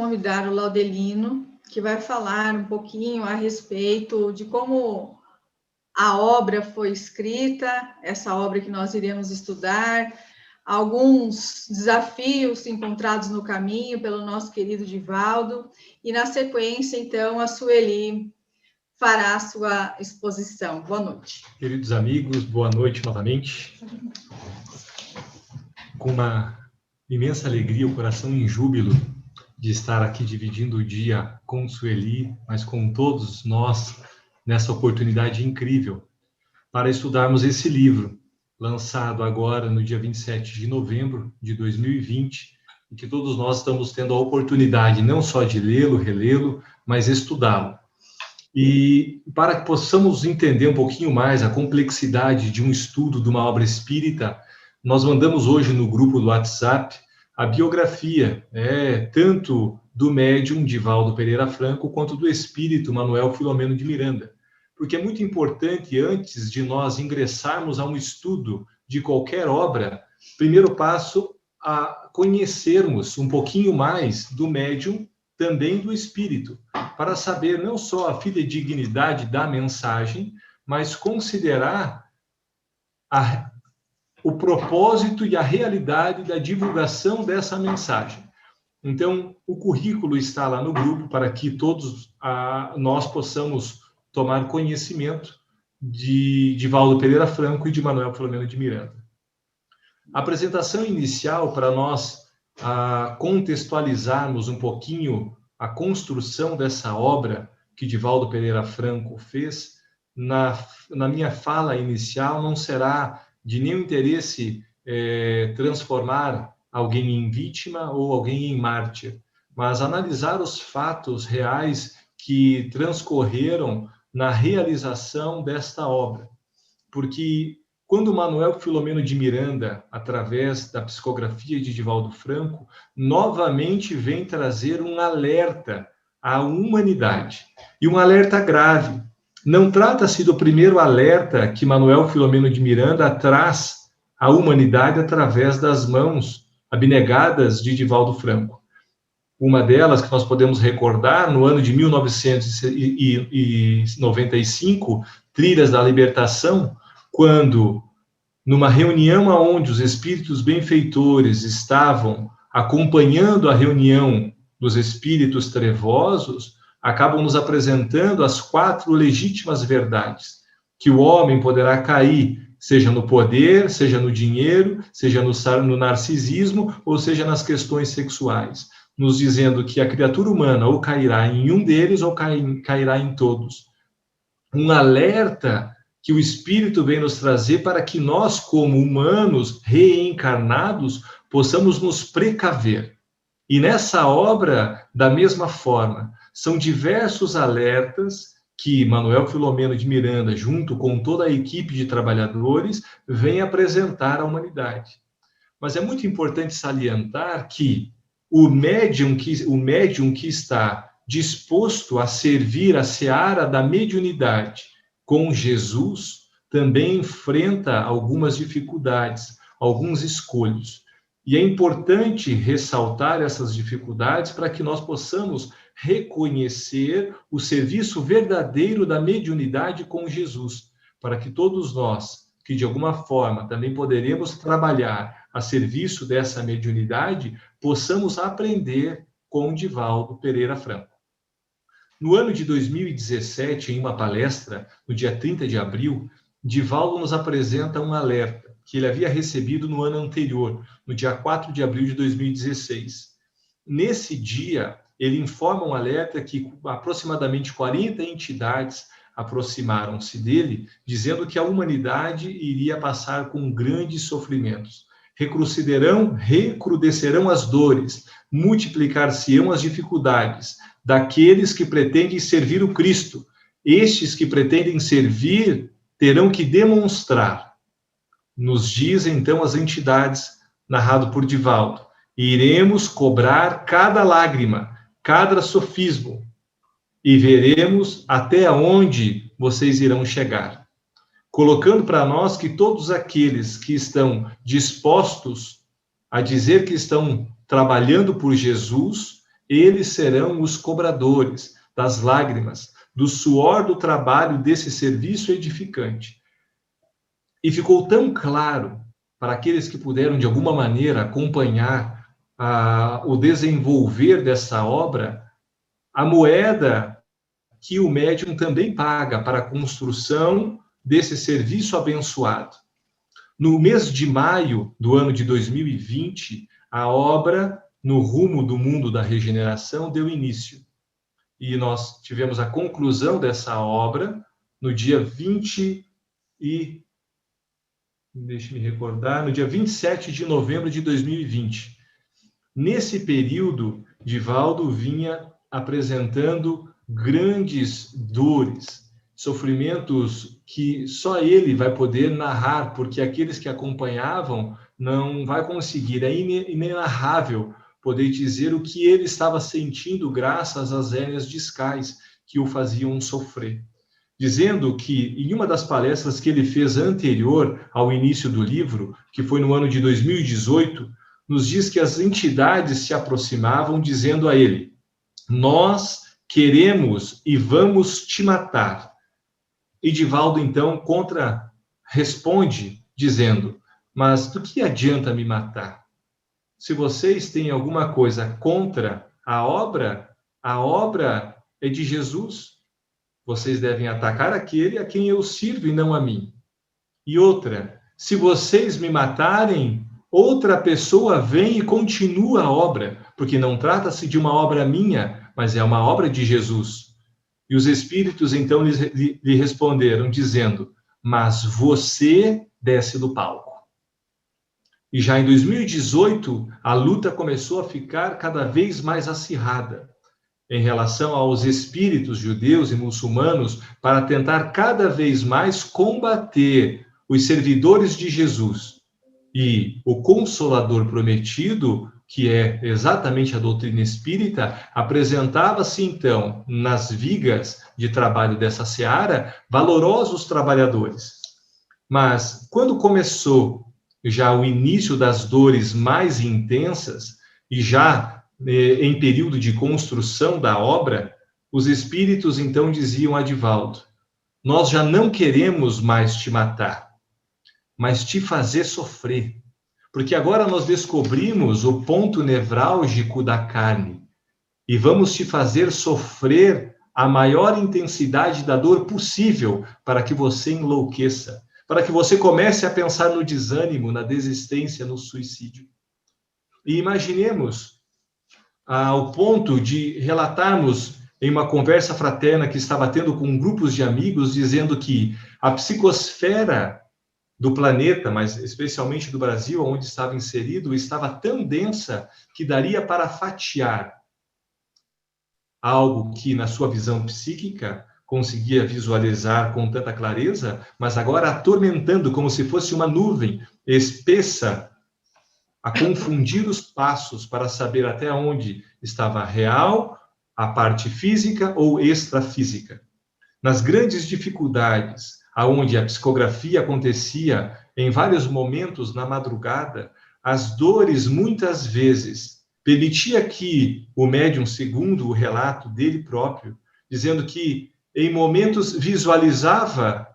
convidar o Laudelino, que vai falar um pouquinho a respeito de como a obra foi escrita, essa obra que nós iremos estudar, alguns desafios encontrados no caminho pelo nosso querido Divaldo, e na sequência, então, a Sueli fará a sua exposição. Boa noite. Queridos amigos, boa noite novamente. Com uma imensa alegria, o coração em júbilo de estar aqui dividindo o dia com Sueli, mas com todos nós, nessa oportunidade incrível, para estudarmos esse livro, lançado agora no dia 27 de novembro de 2020, e que todos nós estamos tendo a oportunidade não só de lê-lo, relê-lo, mas estudá-lo. E para que possamos entender um pouquinho mais a complexidade de um estudo de uma obra espírita, nós mandamos hoje no grupo do WhatsApp a biografia, tanto do médium Divaldo Pereira Franco, quanto do espírito Manuel Filomeno de Miranda. Porque é muito importante, antes de nós ingressarmos a um estudo de qualquer obra, primeiro passo a conhecermos um pouquinho mais do médium, também do espírito, para saber não só a fidedignidade da mensagem, mas considerar o propósito e a realidade da divulgação dessa mensagem. Então, o currículo está lá no grupo para que todos nós possamos tomar conhecimento de Divaldo Pereira Franco e de Manuel Filomeno de Miranda. A apresentação inicial, para nós contextualizarmos um pouquinho a construção dessa obra que Divaldo Pereira Franco fez, na minha fala inicial não será de nenhum interesse transformar alguém em vítima ou alguém em mártir, mas analisar os fatos reais que transcorreram na realização desta obra. Porque quando Manuel Filomeno de Miranda, através da psicografia de Divaldo Franco, novamente vem trazer um alerta à humanidade, e um alerta grave. Não trata-se do primeiro alerta que Manuel Filomeno de Miranda traz à humanidade através das mãos abnegadas de Divaldo Franco. Uma delas, que nós podemos recordar, no ano de 1995, Trilhas da Libertação, quando, numa reunião onde os espíritos benfeitores estavam acompanhando a reunião dos espíritos trevosos, acabam nos apresentando as 4 legítimas verdades, que o homem poderá cair, seja no poder, seja no dinheiro, seja no narcisismo, ou seja nas questões sexuais, nos dizendo que a criatura humana ou cairá em um deles ou cairá em todos. Um alerta que o Espírito vem nos trazer para que nós, como humanos reencarnados, possamos nos precaver. E nessa obra, da mesma forma, são diversos alertas que Manuel Filomeno de Miranda, junto com toda a equipe de trabalhadores, vem apresentar à humanidade. Mas é muito importante salientar que o médium que está disposto a servir a seara da mediunidade com Jesus, também enfrenta algumas dificuldades, alguns escolhos. E é importante ressaltar essas dificuldades para que nós possamos reconhecer o serviço verdadeiro da mediunidade com Jesus, para que todos nós, que de alguma forma também poderemos trabalhar a serviço dessa mediunidade, possamos aprender com Divaldo Pereira Franco. No ano de 2017, em uma palestra, no dia 30 de abril, Divaldo nos apresenta um alerta que ele havia recebido no ano anterior, no dia 4 de abril de 2016. Nesse dia, ele informa um alerta que aproximadamente 40 entidades aproximaram-se dele, dizendo que a humanidade iria passar com grandes sofrimentos. Recrudescerão as dores, multiplicar-se-ão as dificuldades daqueles que pretendem servir o Cristo. Estes que pretendem servir terão que demonstrar. Nos diz então as entidades, narrado por Divaldo, iremos cobrar cada lágrima, cada sofismo, e veremos até onde vocês irão chegar. Colocando para nós que todos aqueles que estão dispostos a dizer que estão trabalhando por Jesus Eles serão os cobradores das lágrimas, do suor do trabalho desse serviço edificante. E ficou tão claro para aqueles que puderam, de alguma maneira, acompanhar o desenvolver dessa obra, a moeda que o médium também paga para a construção desse serviço abençoado. No mês de maio do ano de 2020, a obra No Rumo do Mundo da Regeneração deu início. E nós tivemos a conclusão dessa obra no dia 27 de novembro de 2020. Nesse período, Divaldo vinha apresentando grandes dores, sofrimentos que só ele vai poder narrar, porque aqueles que acompanhavam não vai conseguir, é inenarrável poder dizer o que ele estava sentindo graças às hérnias discais que o faziam sofrer. Dizendo que, em uma das palestras que ele fez anterior ao início do livro, que foi no ano de 2018, nos diz que as entidades se aproximavam dizendo a ele: nós queremos e vamos te matar. E Divaldo, então, responde dizendo: mas do que adianta me matar? Se vocês têm alguma coisa contra a obra é de Jesus. Vocês devem atacar aquele a quem eu sirvo e não a mim. E outra, se vocês me matarem, outra pessoa vem e continua a obra, porque não trata-se de uma obra minha, mas é uma obra de Jesus. E os espíritos então lhe responderam, dizendo: mas você desce do palco. E já em 2018, a luta começou a ficar cada vez mais acirrada em relação aos espíritos judeus e muçulmanos para tentar cada vez mais combater os servidores de Jesus. E o Consolador Prometido, que é exatamente a doutrina espírita, apresentava-se então nas vigas de trabalho dessa seara valorosos trabalhadores. Mas quando começou já o início das dores mais intensas e já em período de construção da obra, os espíritos então diziam a Divaldo: nós já não queremos mais te matar, mas te fazer sofrer, porque agora nós descobrimos o ponto nevrálgico da carne e vamos te fazer sofrer a maior intensidade da dor possível para que você enlouqueça, para que você comece a pensar no desânimo, na desistência, no suicídio. E imaginemos ao ponto de relatarmos em uma conversa fraterna que estava tendo com grupos de amigos, dizendo que a psicosfera do planeta, mas especialmente do Brasil, onde estava inserido, estava tão densa que daria para fatiar algo que, na sua visão psíquica, conseguia visualizar com tanta clareza, mas agora atormentando como se fosse uma nuvem espessa, a confundir os passos para saber até onde estava real, a parte física ou extrafísica. Nas grandes dificuldades, aonde a psicografia acontecia em vários momentos na madrugada, as dores muitas vezes permitia que o médium, segundo o relato dele próprio, dizendo que em momentos visualizava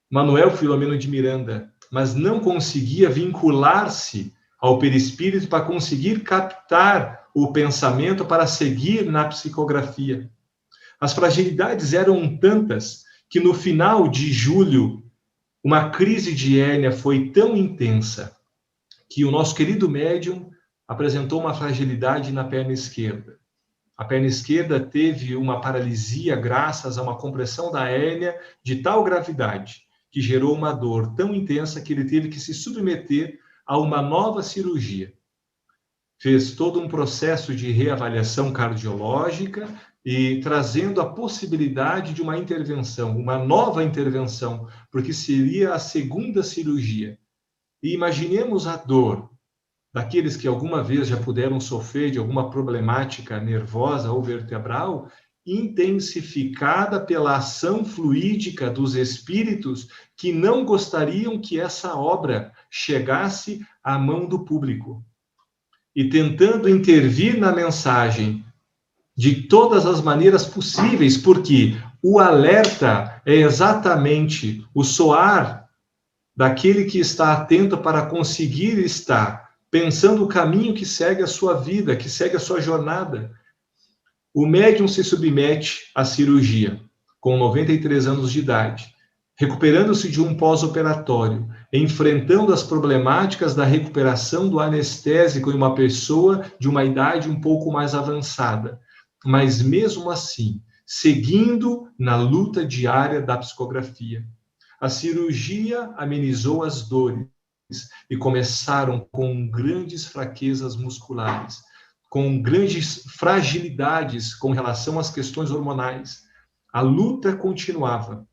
Manuel Filomeno de Miranda, mas não conseguia vincular-se ao perispírito para conseguir captar o pensamento para seguir na psicografia. As fragilidades eram tantas que no final de julho, uma crise de hérnia foi tão intensa que o nosso querido médium apresentou uma fragilidade na perna esquerda. A perna esquerda teve uma paralisia graças a uma compressão da hérnia de tal gravidade que gerou uma dor tão intensa que ele teve que se submeter a uma nova cirurgia. Fez todo um processo de reavaliação cardiológica e trazendo a possibilidade de uma intervenção, uma nova intervenção, porque seria a segunda cirurgia. E imaginemos a dor daqueles que alguma vez já puderam sofrer de alguma problemática nervosa ou vertebral, intensificada pela ação fluídica dos espíritos que não gostariam que essa obra chegasse à mão do público. e tentando intervir na mensagem de todas as maneiras possíveis, porque o alerta é exatamente o soar daquele que está atento para conseguir estar pensando o caminho que segue a sua vida, que segue a sua jornada. O médium se submete à cirurgia com 93 anos de idade, recuperando-se de um pós-operatório, enfrentando as problemáticas da recuperação do anestésico em uma pessoa de uma idade um pouco mais avançada, mas mesmo assim, seguindo na luta diária da psicografia. A cirurgia amenizou as dores e começaram com grandes fraquezas musculares, com grandes fragilidades com relação às questões hormonais. A luta continuava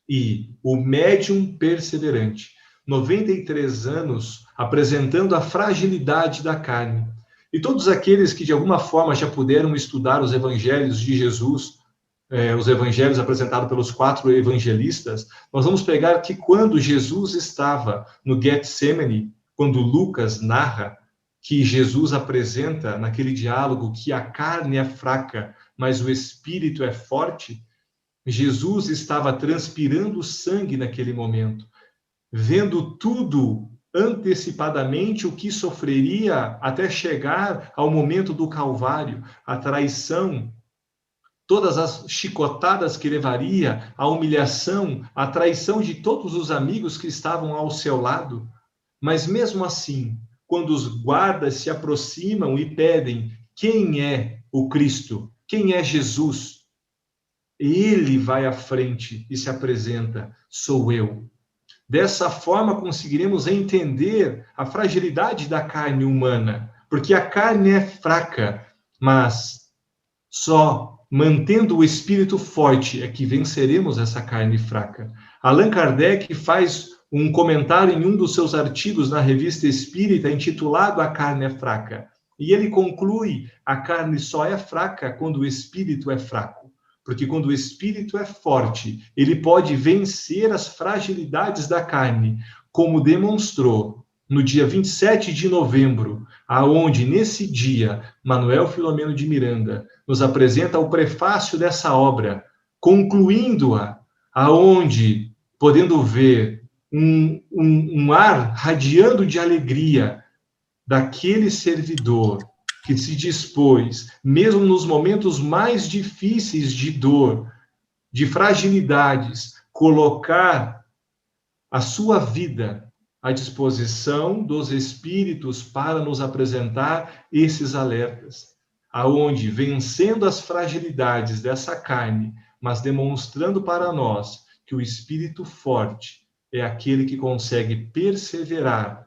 e o médium perseverante, 93 anos, apresentando a fragilidade da carne. E todos aqueles que de alguma forma já puderam estudar os evangelhos de Jesus, os evangelhos apresentados pelos 4 evangelistas, nós vamos pegar que quando Jesus estava no Getsemane, quando Lucas narra que Jesus apresenta naquele diálogo que a carne é fraca, mas o espírito é forte, Jesus estava transpirando sangue naquele momento, vendo tudo antecipadamente o que sofreria até chegar ao momento do Calvário, a traição, todas as chicotadas que levaria, a humilhação, a traição de todos os amigos que estavam ao seu lado. Mas mesmo assim, quando os guardas se aproximam e pedem quem é o Cristo, quem é Jesus, ele vai à frente e se apresenta, sou eu. Dessa forma, conseguiremos entender a fragilidade da carne humana, porque a carne é fraca, mas só mantendo o espírito forte é que venceremos essa carne fraca. Allan Kardec faz um comentário em um dos seus artigos na Revista Espírita, intitulado A Carne é Fraca. E ele conclui, a carne só é fraca quando o espírito é fraco. Porque quando o espírito é forte, ele pode vencer as fragilidades da carne, como demonstrou no dia 27 de novembro, aonde nesse dia Manuel Filomeno de Miranda nos apresenta o prefácio dessa obra, concluindo-a, aonde, podendo ver um ar radiando de alegria daquele servidor que se dispôs, mesmo nos momentos mais difíceis de dor, de fragilidades, colocar a sua vida à disposição dos espíritos para nos apresentar esses alertas, aonde, vencendo as fragilidades dessa carne, mas demonstrando para nós que o espírito forte é aquele que consegue perseverar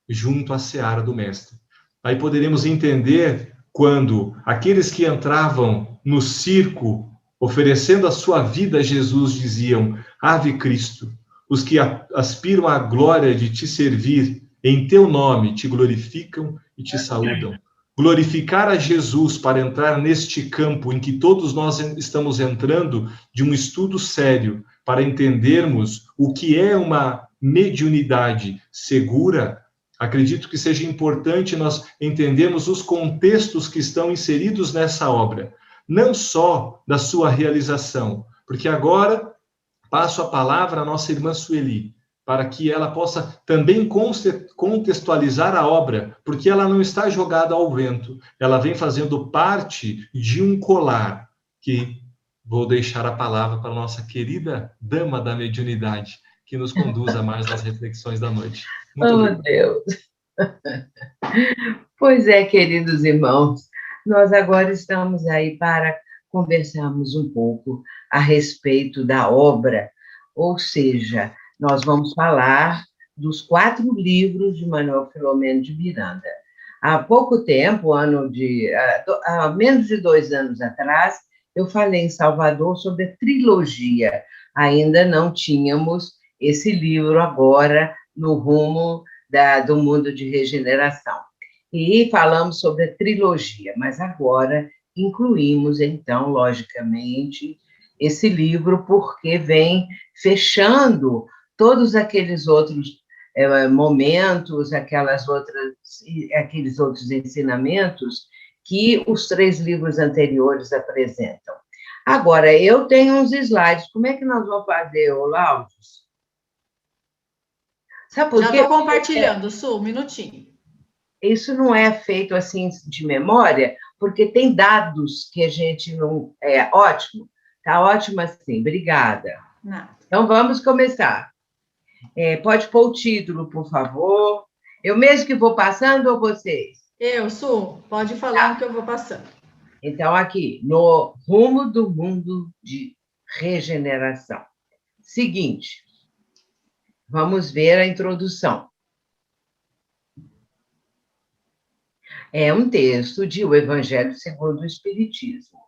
junto à seara do Mestre. Aí poderemos entender quando aqueles que entravam no circo, oferecendo a sua vida a Jesus, diziam, Ave Cristo, os que aspiram à glória de te servir, em teu nome te glorificam e te saúdam. Glorificar a Jesus para entrar neste campo em que todos nós estamos entrando, de um estudo sério, para entendermos o que é uma mediunidade segura. Acredito que seja importante nós entendermos os contextos que estão inseridos nessa obra, não só da sua realização, porque agora passo a palavra à nossa irmã Sueli, para que ela possa também contextualizar a obra, porque ela não está jogada ao vento, ela vem fazendo parte de um colar, que vou deixar a palavra para a nossa querida dama da mediunidade, que nos conduza mais nas reflexões da noite. Muito obrigado. Deus! Pois é, queridos irmãos, nós agora estamos aí para conversarmos um pouco a respeito da obra, ou seja, nós vamos falar dos 4 livros de Manuel Filomeno de Miranda. Há pouco tempo, há menos de 2 anos atrás, eu falei em Salvador sobre a trilogia. Ainda não tínhamos esse livro agora no rumo do mundo de regeneração. E falamos sobre a trilogia, mas agora incluímos, então, logicamente, esse livro, porque vem fechando todos aqueles outros momentos, aqueles outros ensinamentos que os 3 livros anteriores apresentam. Agora, eu tenho uns slides. Como é que nós vamos fazer, Laudis? Sabe por quê? Já estou compartilhando, Su, um minutinho. Isso não é feito assim de memória, porque tem dados que a gente não... ótimo, está ótimo assim, obrigada. Não. Então, vamos começar. Pode pôr o título, por favor. Eu mesmo que vou passando ou vocês? Eu, Su, pode falar que eu vou passando. Então, aqui, no rumo do mundo de regeneração. Seguinte, vamos ver a introdução. É um texto de O Evangelho segundo o Espiritismo.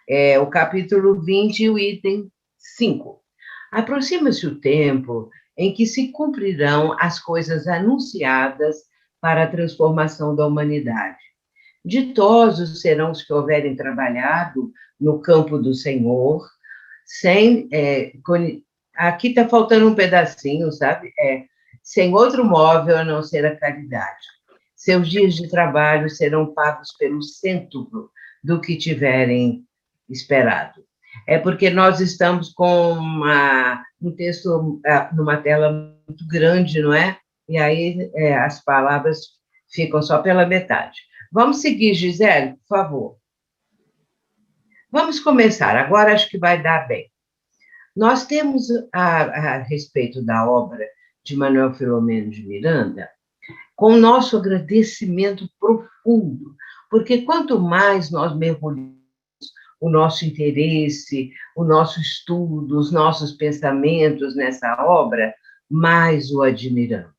É o capítulo 20, o item 5. Aproxima-se o tempo em que se cumprirão as coisas anunciadas para a transformação da humanidade. Ditosos serão os que houverem trabalhado no campo do Senhor, aqui está faltando um pedacinho, sabe? Sem outro móvel a não ser a caridade. Seus dias de trabalho serão pagos pelo cêntuplo do que tiverem esperado. É porque nós estamos com um texto numa tela muito grande, não é? E aí as palavras ficam só pela metade. Vamos seguir, Gisele, por favor. Vamos começar, agora acho que vai dar bem. Nós temos, a respeito da obra de Manuel Filomeno de Miranda, com o nosso agradecimento profundo, porque quanto mais nós mergulhamos o nosso interesse, o nosso estudo, os nossos pensamentos nessa obra, mais o admiramos,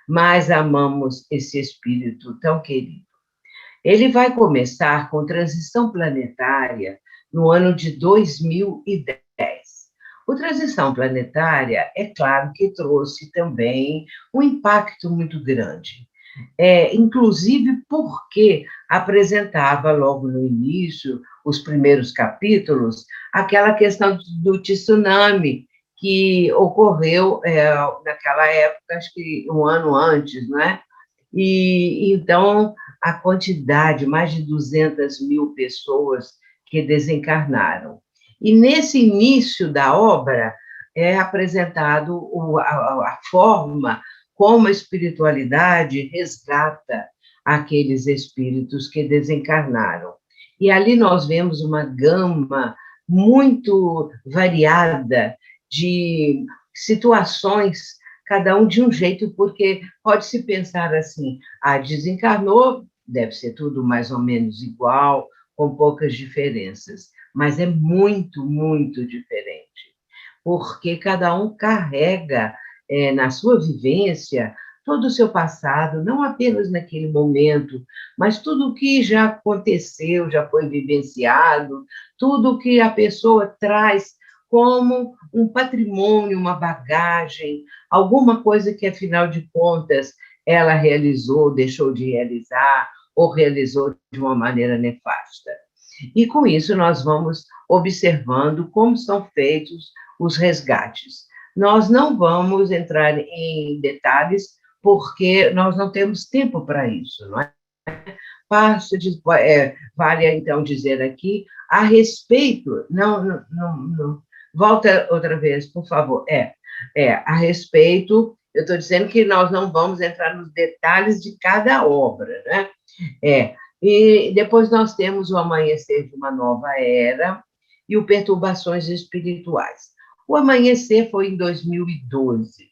mais amamos esse espírito tão querido. Ele vai começar com Transição Planetária no ano de 2010. O Transição Planetária, é claro que trouxe também um impacto muito grande, inclusive porque apresentava logo no início, os primeiros capítulos, aquela questão do tsunami que ocorreu naquela época, acho que um ano antes, não é? E então, a quantidade, mais de 200 mil pessoas que desencarnaram. E nesse início da obra é apresentado a forma como a espiritualidade resgata aqueles espíritos que desencarnaram. E ali nós vemos uma gama muito variada de situações, cada um de um jeito, porque pode-se pensar assim, desencarnou, deve ser tudo mais ou menos igual, com poucas diferenças, mas é muito, muito diferente, porque cada um carrega na sua vivência todo o seu passado, não apenas naquele momento, mas tudo o que já aconteceu, já foi vivenciado, tudo o que a pessoa traz como um patrimônio, uma bagagem, alguma coisa que, afinal de contas, ela realizou, deixou de realizar, ou realizou de uma maneira nefasta. E, com isso, nós vamos observando como são feitos os resgates. Nós não vamos entrar em detalhes, porque nós não temos tempo para isso, não é? Vale, então, dizer aqui, a respeito... Não, volta outra vez, por favor. A respeito, eu estou dizendo que nós não vamos entrar nos detalhes de cada obra, né? E depois nós temos o Amanhecer de uma Nova Era e o Perturbações Espirituais. O Amanhecer foi em 2012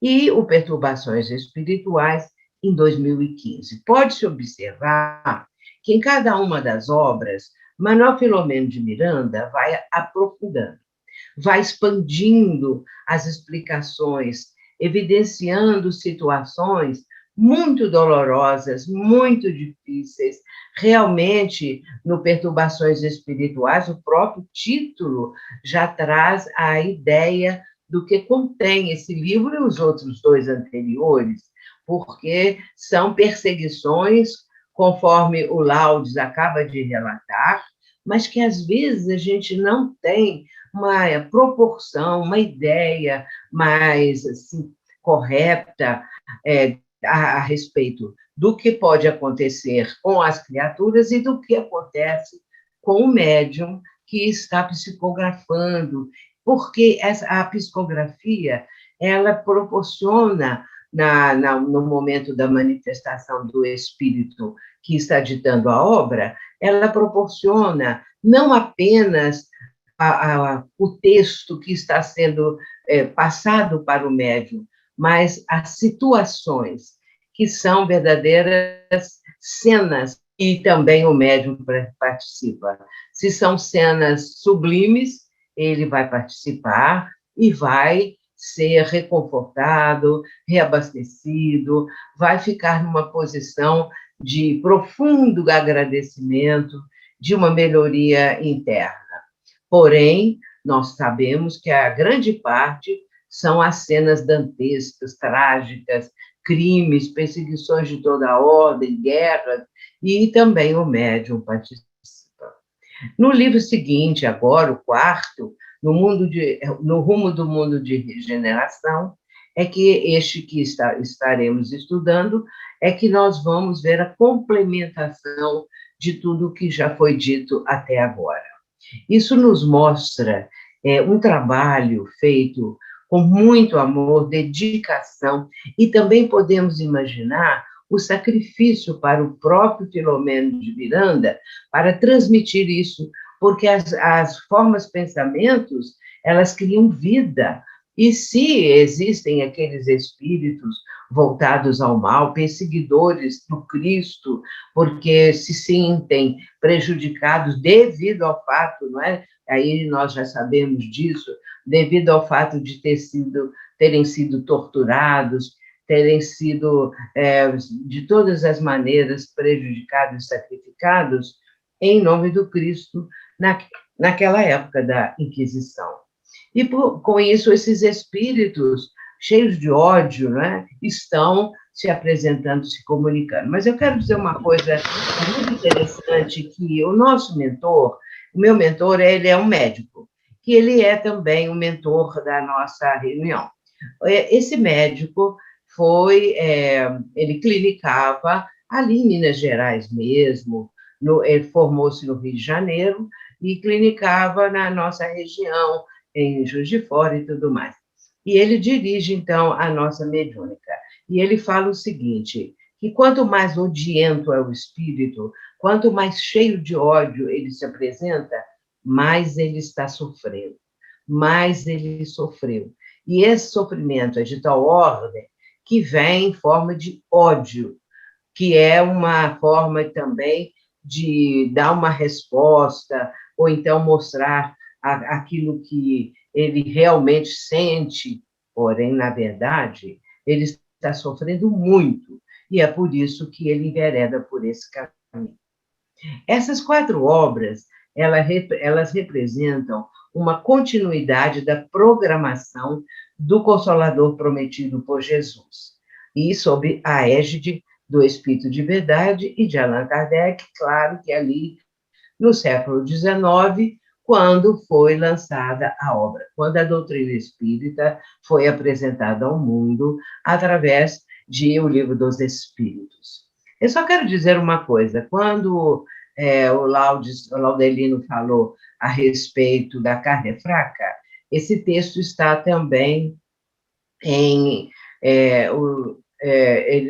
e o Perturbações Espirituais em 2015. Pode-se observar que em cada uma das obras, Manuel Filomeno de Miranda vai aprofundando, vai expandindo as explicações, evidenciando situações muito dolorosas, muito difíceis. Realmente, no Perturbações Espirituais, o próprio título já traz a ideia do que contém esse livro e os outros 2 anteriores, porque são perseguições, conforme o Laudis acaba de relatar, mas que, às vezes, a gente não tem uma proporção, uma ideia mais assim, correta a respeito do que pode acontecer com as criaturas e do que acontece com o médium que está psicografando, porque a psicografia, ela proporciona, no momento da manifestação do espírito que está ditando a obra, ela proporciona não apenas o texto que está sendo passado para o médium, mas as situações que são verdadeiras cenas, e também o médium participa. Se são cenas sublimes, ele vai participar e vai ser reconfortado, reabastecido, vai ficar numa posição de profundo agradecimento, de uma melhoria interna. Porém, nós sabemos que a grande parte são as cenas dantescas, trágicas, crimes, perseguições de toda a ordem, guerras, e também o médium participa. No livro seguinte, agora, o quarto, no rumo do mundo de regeneração, é que este que estaremos estudando, é que nós vamos ver a complementação de tudo que já foi dito até agora. Isso nos mostra um trabalho feito com muito amor, dedicação, e também podemos imaginar o sacrifício para o próprio Filomeno de Miranda para transmitir isso, porque as formas pensamentos, elas criam vida, e se existem aqueles espíritos voltados ao mal, perseguidores do Cristo, porque se sentem prejudicados devido ao fato, não é? Aí nós já sabemos disso, devido ao fato de terem sido torturados, terem sido, de todas as maneiras, prejudicados e sacrificados em nome do Cristo naquela época da Inquisição. E, com isso, esses espíritos cheios de ódio, né, estão se apresentando, se comunicando. Mas eu quero dizer uma coisa muito interessante, que o nosso mentor, o meu mentor, ele é um médico, que ele é também o mentor da nossa reunião. Esse médico ele clinicava ali em Minas Gerais mesmo, ele formou-se no Rio de Janeiro e clinicava na nossa região, em Juiz de Fora e tudo mais. E ele dirige, então, a nossa mediúnica. E ele fala o seguinte, que quanto mais odiento é o espírito, quanto mais cheio de ódio ele se apresenta, mais ele está sofrendo, mais ele sofreu. E esse sofrimento é de tal ordem que vem em forma de ódio, que é uma forma também de dar uma resposta, ou então mostrar aquilo que ele realmente sente, porém, na verdade, ele está sofrendo muito, e é por isso que ele envereda por esse caminho. Essas 4 obras, elas representam uma continuidade da programação do Consolador prometido por Jesus, e sob a égide do Espírito de Verdade e de Allan Kardec, claro que ali no século XIX, quando foi lançada a obra, quando a doutrina espírita foi apresentada ao mundo através de O Livro dos Espíritos. Eu só quero dizer uma coisa, quando o Laudelino falou a respeito da carne fraca, esse texto está também ele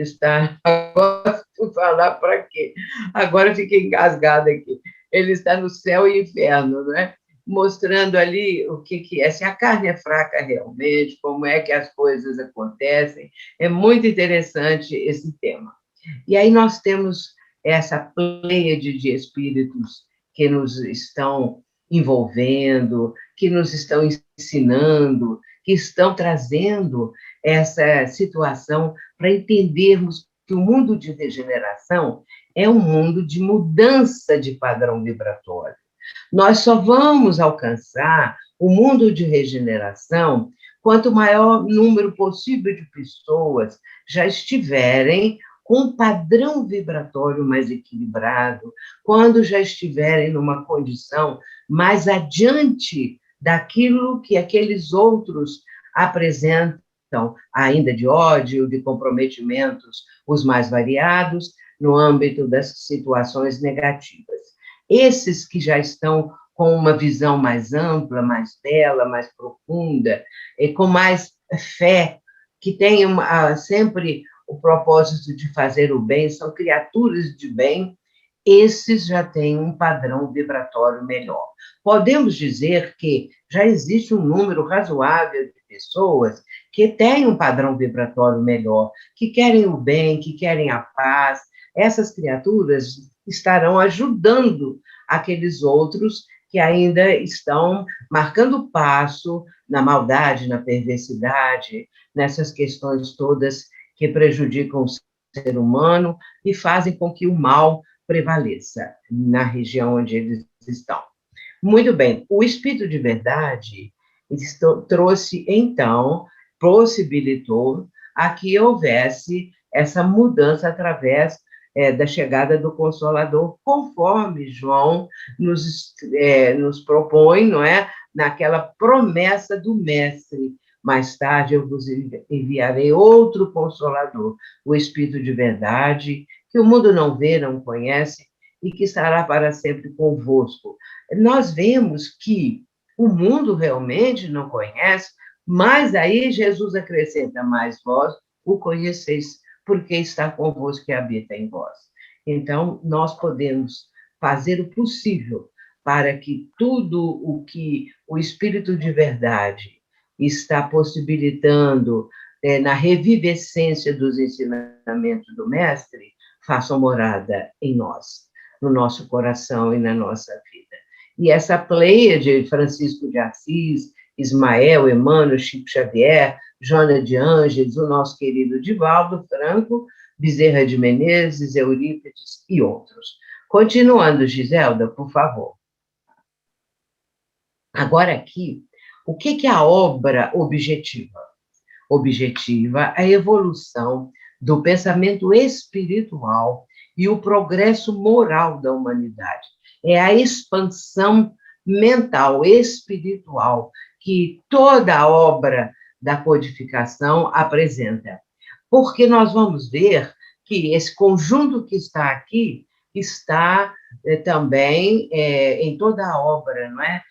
está, agora vou falar para quê? Agora fiquei engasgada aqui. Ele está no céu e inferno, não é? Mostrando ali o que é, se a carne é fraca realmente, como é que as coisas acontecem. É muito interessante esse tema. E aí nós temos essa pleiade de espíritos que nos estão envolvendo, que nos estão ensinando, que estão trazendo essa situação para entendermos que o mundo de regeneração é um mundo de mudança de padrão vibratório. Nós só vamos alcançar o mundo de regeneração quanto maior número possível de pessoas já estiverem com um padrão vibratório mais equilibrado, quando já estiverem numa condição mais adiante daquilo que aqueles outros apresentam ainda de ódio, de comprometimentos, os mais variados, no âmbito das situações negativas. Esses que já estão com uma visão mais ampla, mais bela, mais profunda, e com mais fé, que têm sempre o propósito de fazer o bem, são criaturas de bem, esses já têm um padrão vibratório melhor. Podemos dizer que já existe um número razoável de pessoas que têm um padrão vibratório melhor, que querem o bem, que querem a paz. Essas criaturas estarão ajudando aqueles outros que ainda estão marcando passo na maldade, na perversidade, nessas questões todas que prejudicam o ser humano e fazem com que o mal prevaleça na região onde eles estão. Muito bem, o Espírito de Verdade trouxe, então, possibilitou a que houvesse essa mudança através da chegada do Consolador, conforme João nos propõe, não é? Naquela promessa do Mestre. Mais tarde eu vos enviarei outro Consolador, o Espírito de Verdade, que o mundo não vê, não conhece, e que estará para sempre convosco. Nós vemos que o mundo realmente não conhece, mas aí Jesus acrescenta, mas vós o conheceis, porque está convosco e habita em vós. Então, nós podemos fazer o possível para que tudo o que o Espírito de Verdade está possibilitando na revivescência dos ensinamentos do Mestre, façam morada em nós, no nosso coração e na nossa vida. E essa pleiade de Francisco de Assis, Ismael, Emmanuel, Chico Xavier, Joana de Ângeles, o nosso querido Divaldo Franco, Bezerra de Menezes, Eurípides e outros. Continuando, Giselda, por favor. Agora aqui, o que é a obra objetiva? Objetiva a evolução do pensamento espiritual e o progresso moral da humanidade. É a expansão mental, espiritual, que toda a obra da codificação apresenta. Porque nós vamos ver que esse conjunto que está aqui está também em toda a obra, não é?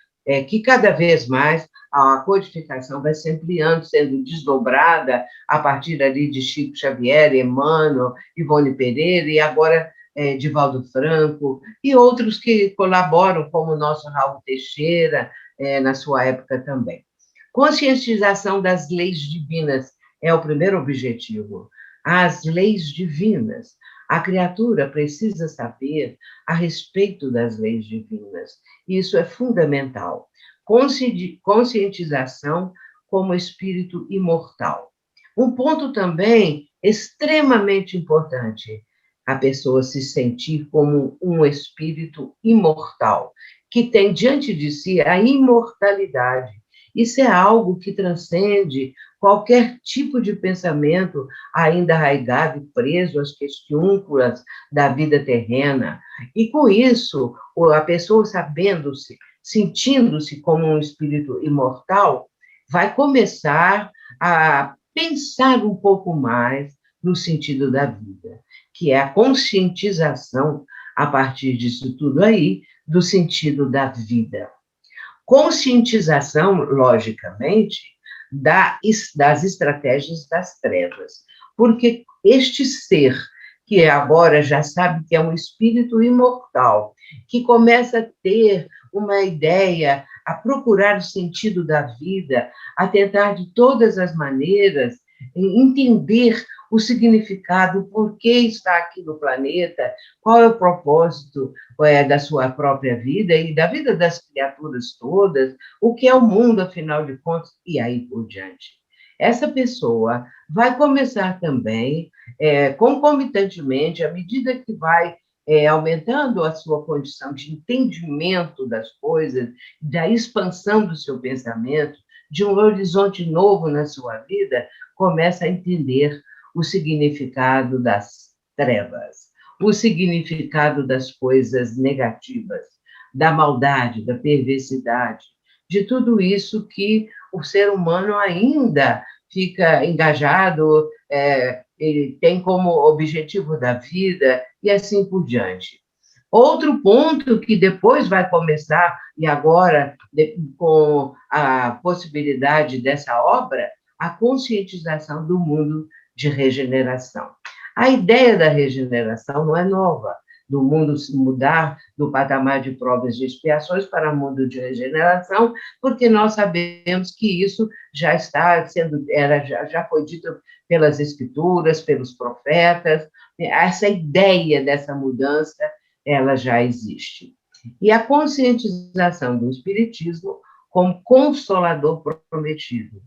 Que cada vez mais a codificação vai se ampliando, sendo desdobrada a partir ali de Chico Xavier, Emmanuel, Ivone Pereira, e agora Divaldo Franco, e outros que colaboram, como o nosso Raul Teixeira, na sua época também. Conscientização das leis divinas é o primeiro objetivo. As leis divinas. A criatura precisa saber a respeito das leis divinas. Isso é fundamental. Conscientização como espírito imortal. Um ponto também extremamente importante, a pessoa se sentir como um espírito imortal, que tem diante de si a imortalidade. Isso é algo que transcende qualquer tipo de pensamento ainda arraigado e preso às questiúnculas da vida terrena. E, com isso, a pessoa sabendo-se, sentindo-se como um espírito imortal, vai começar a pensar um pouco mais no sentido da vida, que é a conscientização, a partir disso tudo aí, do sentido da vida. Conscientização, logicamente, das estratégias das trevas, porque este ser, que agora já sabe que é um espírito imortal, que começa a ter uma ideia, a procurar o sentido da vida, a tentar de todas as maneiras entender o significado, o porquê está aqui no planeta, qual é o propósito da sua própria vida e da vida das criaturas todas, o que é o mundo, afinal de contas, e aí por diante. Essa pessoa vai começar também, concomitantemente, à medida que vai aumentando a sua condição de entendimento das coisas, da expansão do seu pensamento, de um horizonte novo na sua vida, começa a entender o significado das trevas, o significado das coisas negativas, da maldade, da perversidade, de tudo isso que o ser humano ainda fica engajado, ele tem como objetivo da vida, e assim por diante. Outro ponto que depois vai começar, e agora, com a possibilidade dessa obra, a conscientização do mundo de regeneração. A ideia da regeneração não é nova, do mundo mudar do patamar de provas e expiações para o mundo de regeneração, porque nós sabemos que isso já está sendo, já foi dito pelas escrituras, pelos profetas, essa ideia dessa mudança, ela já existe. E a conscientização do Espiritismo como consolador prometido,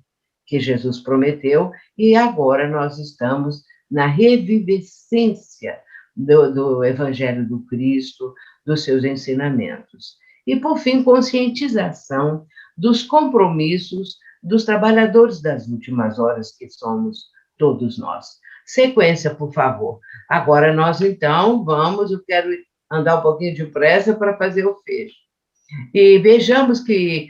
que Jesus prometeu, e agora nós estamos na revivescência do Evangelho do Cristo, dos seus ensinamentos. E, por fim, conscientização dos compromissos dos trabalhadores das últimas horas, que somos todos nós. Sequência, por favor. Agora nós, então, eu quero andar um pouquinho depressa para fazer o fecho. E vejamos que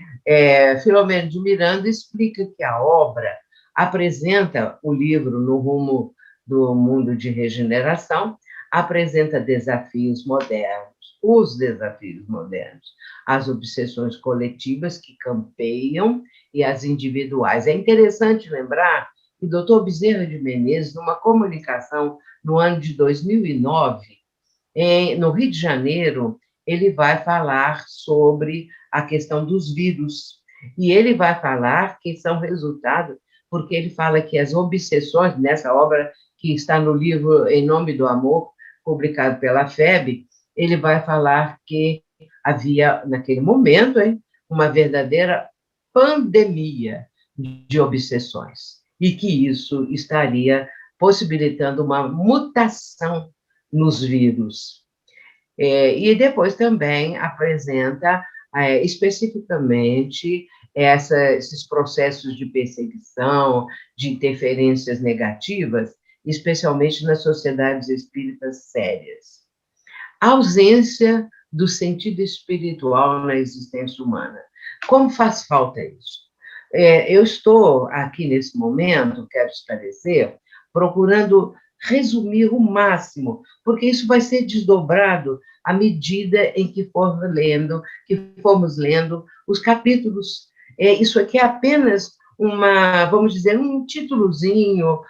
Filomeno de Miranda explica que a obra apresenta o livro No Rumo do Mundo de Regeneração, apresenta desafios modernos, os desafios modernos, as obsessões coletivas que campeiam e as individuais. É interessante lembrar que o doutor Bezerra de Menezes, numa comunicação no ano de 2009, no Rio de Janeiro, ele vai falar sobre a questão dos vírus, e ele vai falar que são resultado, porque ele fala que as obsessões, nessa obra que está no livro Em Nome do Amor, publicado pela FEB, ele vai falar que havia, naquele momento, uma verdadeira pandemia de obsessões, e que isso estaria possibilitando uma mutação nos vírus. E depois também apresenta especificamente esses processos de perseguição, de interferências negativas, especialmente nas sociedades espíritas sérias. A ausência do sentido espiritual na existência humana. Como faz falta isso? Eu estou aqui nesse momento, quero esclarecer, procurando resumir o máximo, porque isso vai ser desdobrado à medida em que formos lendo os capítulos. Isso aqui é apenas vamos dizer, um títulozinho,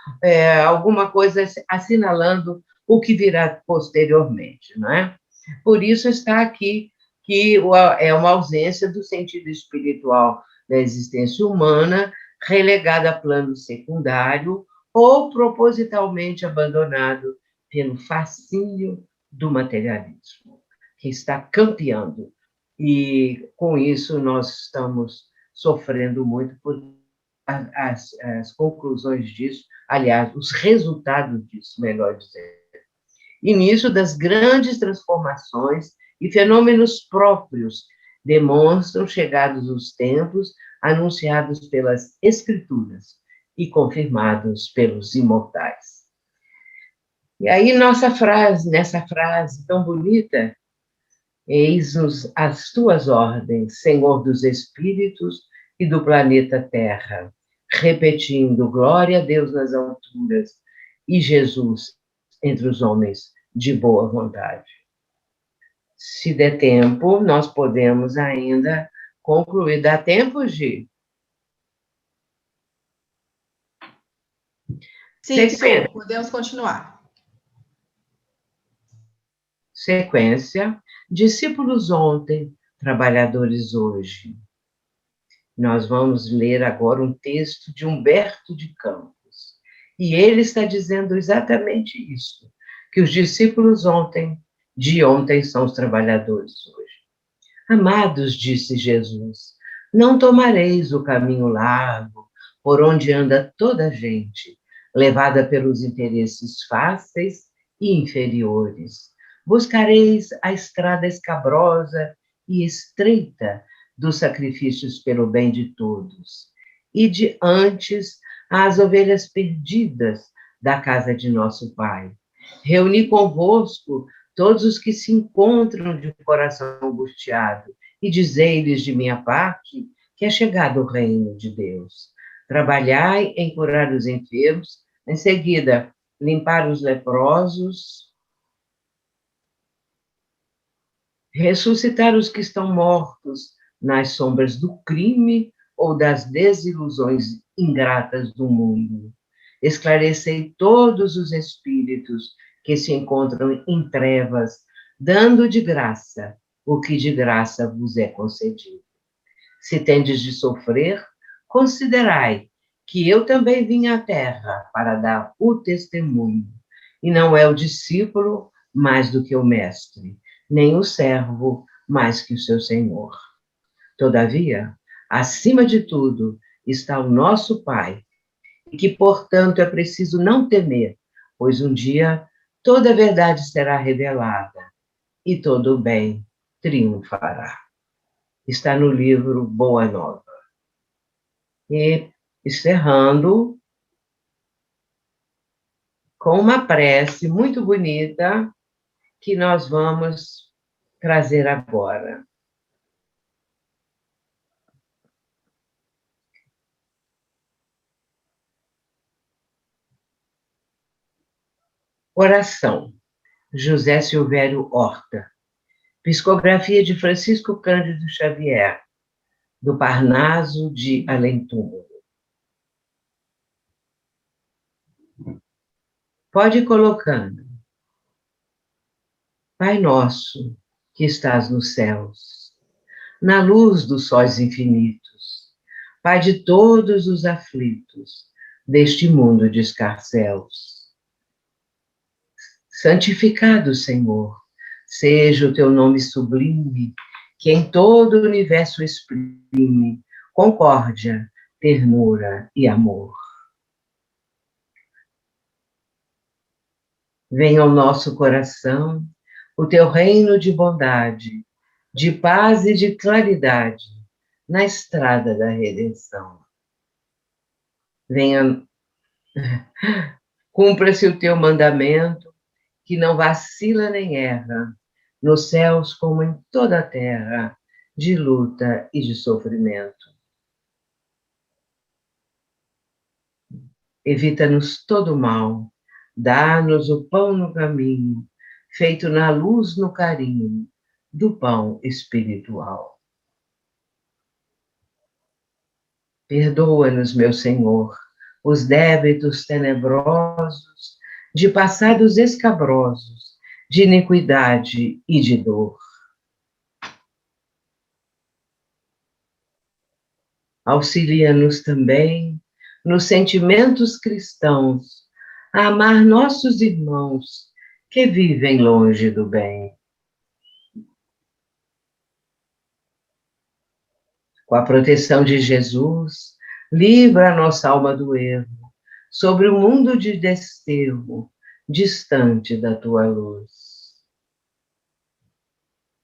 alguma coisa assinalando o que virá posteriormente, não é? Por isso está aqui que é uma ausência do sentido espiritual da existência humana, relegada a plano secundário ou propositalmente abandonado pelo fascínio do materialismo, que está campeando. E, com isso, nós estamos sofrendo muito por as conclusões disso, aliás, os resultados disso, melhor dizendo. E nisso, das grandes transformações e fenômenos próprios demonstram chegados os tempos anunciados pelas Escrituras e confirmados pelos imortais. E aí, nessa frase tão bonita, eis-nos as tuas ordens, Senhor dos Espíritos e do planeta Terra, repetindo glória a Deus nas alturas e Jesus entre os homens de boa vontade. Se der tempo, nós podemos ainda concluir. Dá tempo, Gi? Sim, sim, podemos continuar. Sequência. Discípulos ontem, trabalhadores hoje. Nós vamos ler agora um texto de Humberto de Campos. E ele está dizendo exatamente isso, que os discípulos de ontem são os trabalhadores hoje. Amados, disse Jesus, não tomareis o caminho largo, por onde anda toda a gente, levada pelos interesses fáceis e inferiores. Buscareis a estrada escabrosa e estreita dos sacrifícios pelo bem de todos, e de antes as ovelhas perdidas da casa de nosso Pai. Reuni convosco todos os que se encontram de coração angustiado, e dizei-lhes de minha parte que é chegado o reino de Deus. Trabalhai em curar os enfermos, em seguida, limpar os leprosos, ressuscitar os que estão mortos nas sombras do crime ou das desilusões ingratas do mundo. Esclarecei todos os espíritos que se encontram em trevas, dando de graça o que de graça vos é concedido. Se tendes de sofrer, considerai que eu também vim à terra para dar o testemunho, e não é o discípulo mais do que o mestre, nem o servo mais que o seu senhor. Todavia, acima de tudo, está o nosso Pai, e que, portanto, é preciso não temer, pois um dia toda a verdade será revelada, e todo o bem triunfará. Está no livro Boa Nova. E encerrando com uma prece muito bonita que nós vamos trazer agora. Oração. José Silvério Horta. Psicografia de Francisco Cândido Xavier, do Parnaso de Além-Túmulo. Pode ir colocando. Pai nosso, que estás nos céus, na luz dos sóis infinitos, Pai de todos os aflitos deste mundo de escarcéus. Santificado, Senhor, seja o teu nome sublime, que em todo o universo exprime concórdia, ternura e amor. Venha ao nosso coração o teu reino de bondade, de paz e de claridade, na estrada da redenção. Venha, cumpra-se o teu mandamento, que não vacila nem erra, nos céus como em toda a terra, de luta e de sofrimento. Evita-nos todo mal, dá-nos o pão no caminho, feito na luz, no carinho, do pão espiritual. Perdoa-nos, meu Senhor, os débitos tenebrosos, de passados escabrosos, de iniquidade e de dor. Auxilia-nos também, nos sentimentos cristãos, a amar nossos irmãos que vivem longe do bem. Com a proteção de Jesus, livra a nossa alma do erro, sobre o mundo de desterro, distante da tua luz.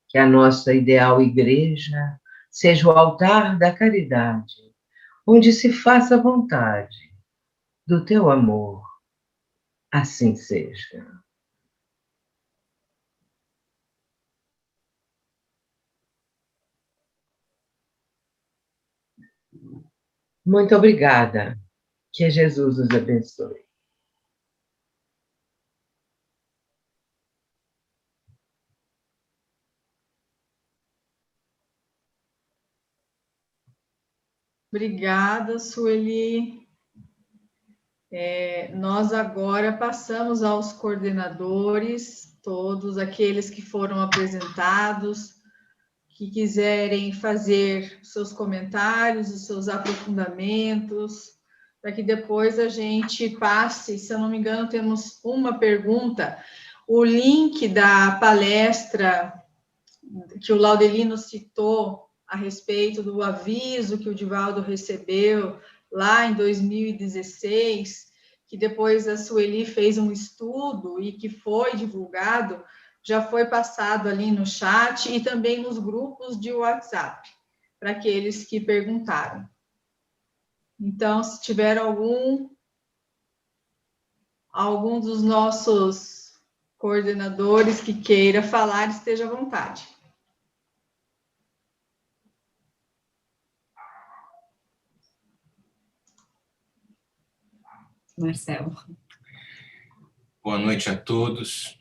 Que a nossa ideal igreja seja o altar da caridade, onde se faça a vontade do teu amor. Assim seja. Muito obrigada. Que Jesus os abençoe. Obrigada, Sueli. Nós agora passamos aos coordenadores, todos aqueles que foram apresentados, que quiserem fazer seus comentários, os seus aprofundamentos, para que depois a gente passe. Se eu não me engano, temos uma pergunta. O link da palestra que o Laudelino citou a respeito do aviso que o Divaldo recebeu lá em 2016, que depois a Sueli fez um estudo e que foi divulgado, já foi passado ali no chat e também nos grupos de WhatsApp, para aqueles que perguntaram. Então, se tiver algum dos nossos coordenadores que queira falar, esteja à vontade. Marcelo. Boa noite a todos.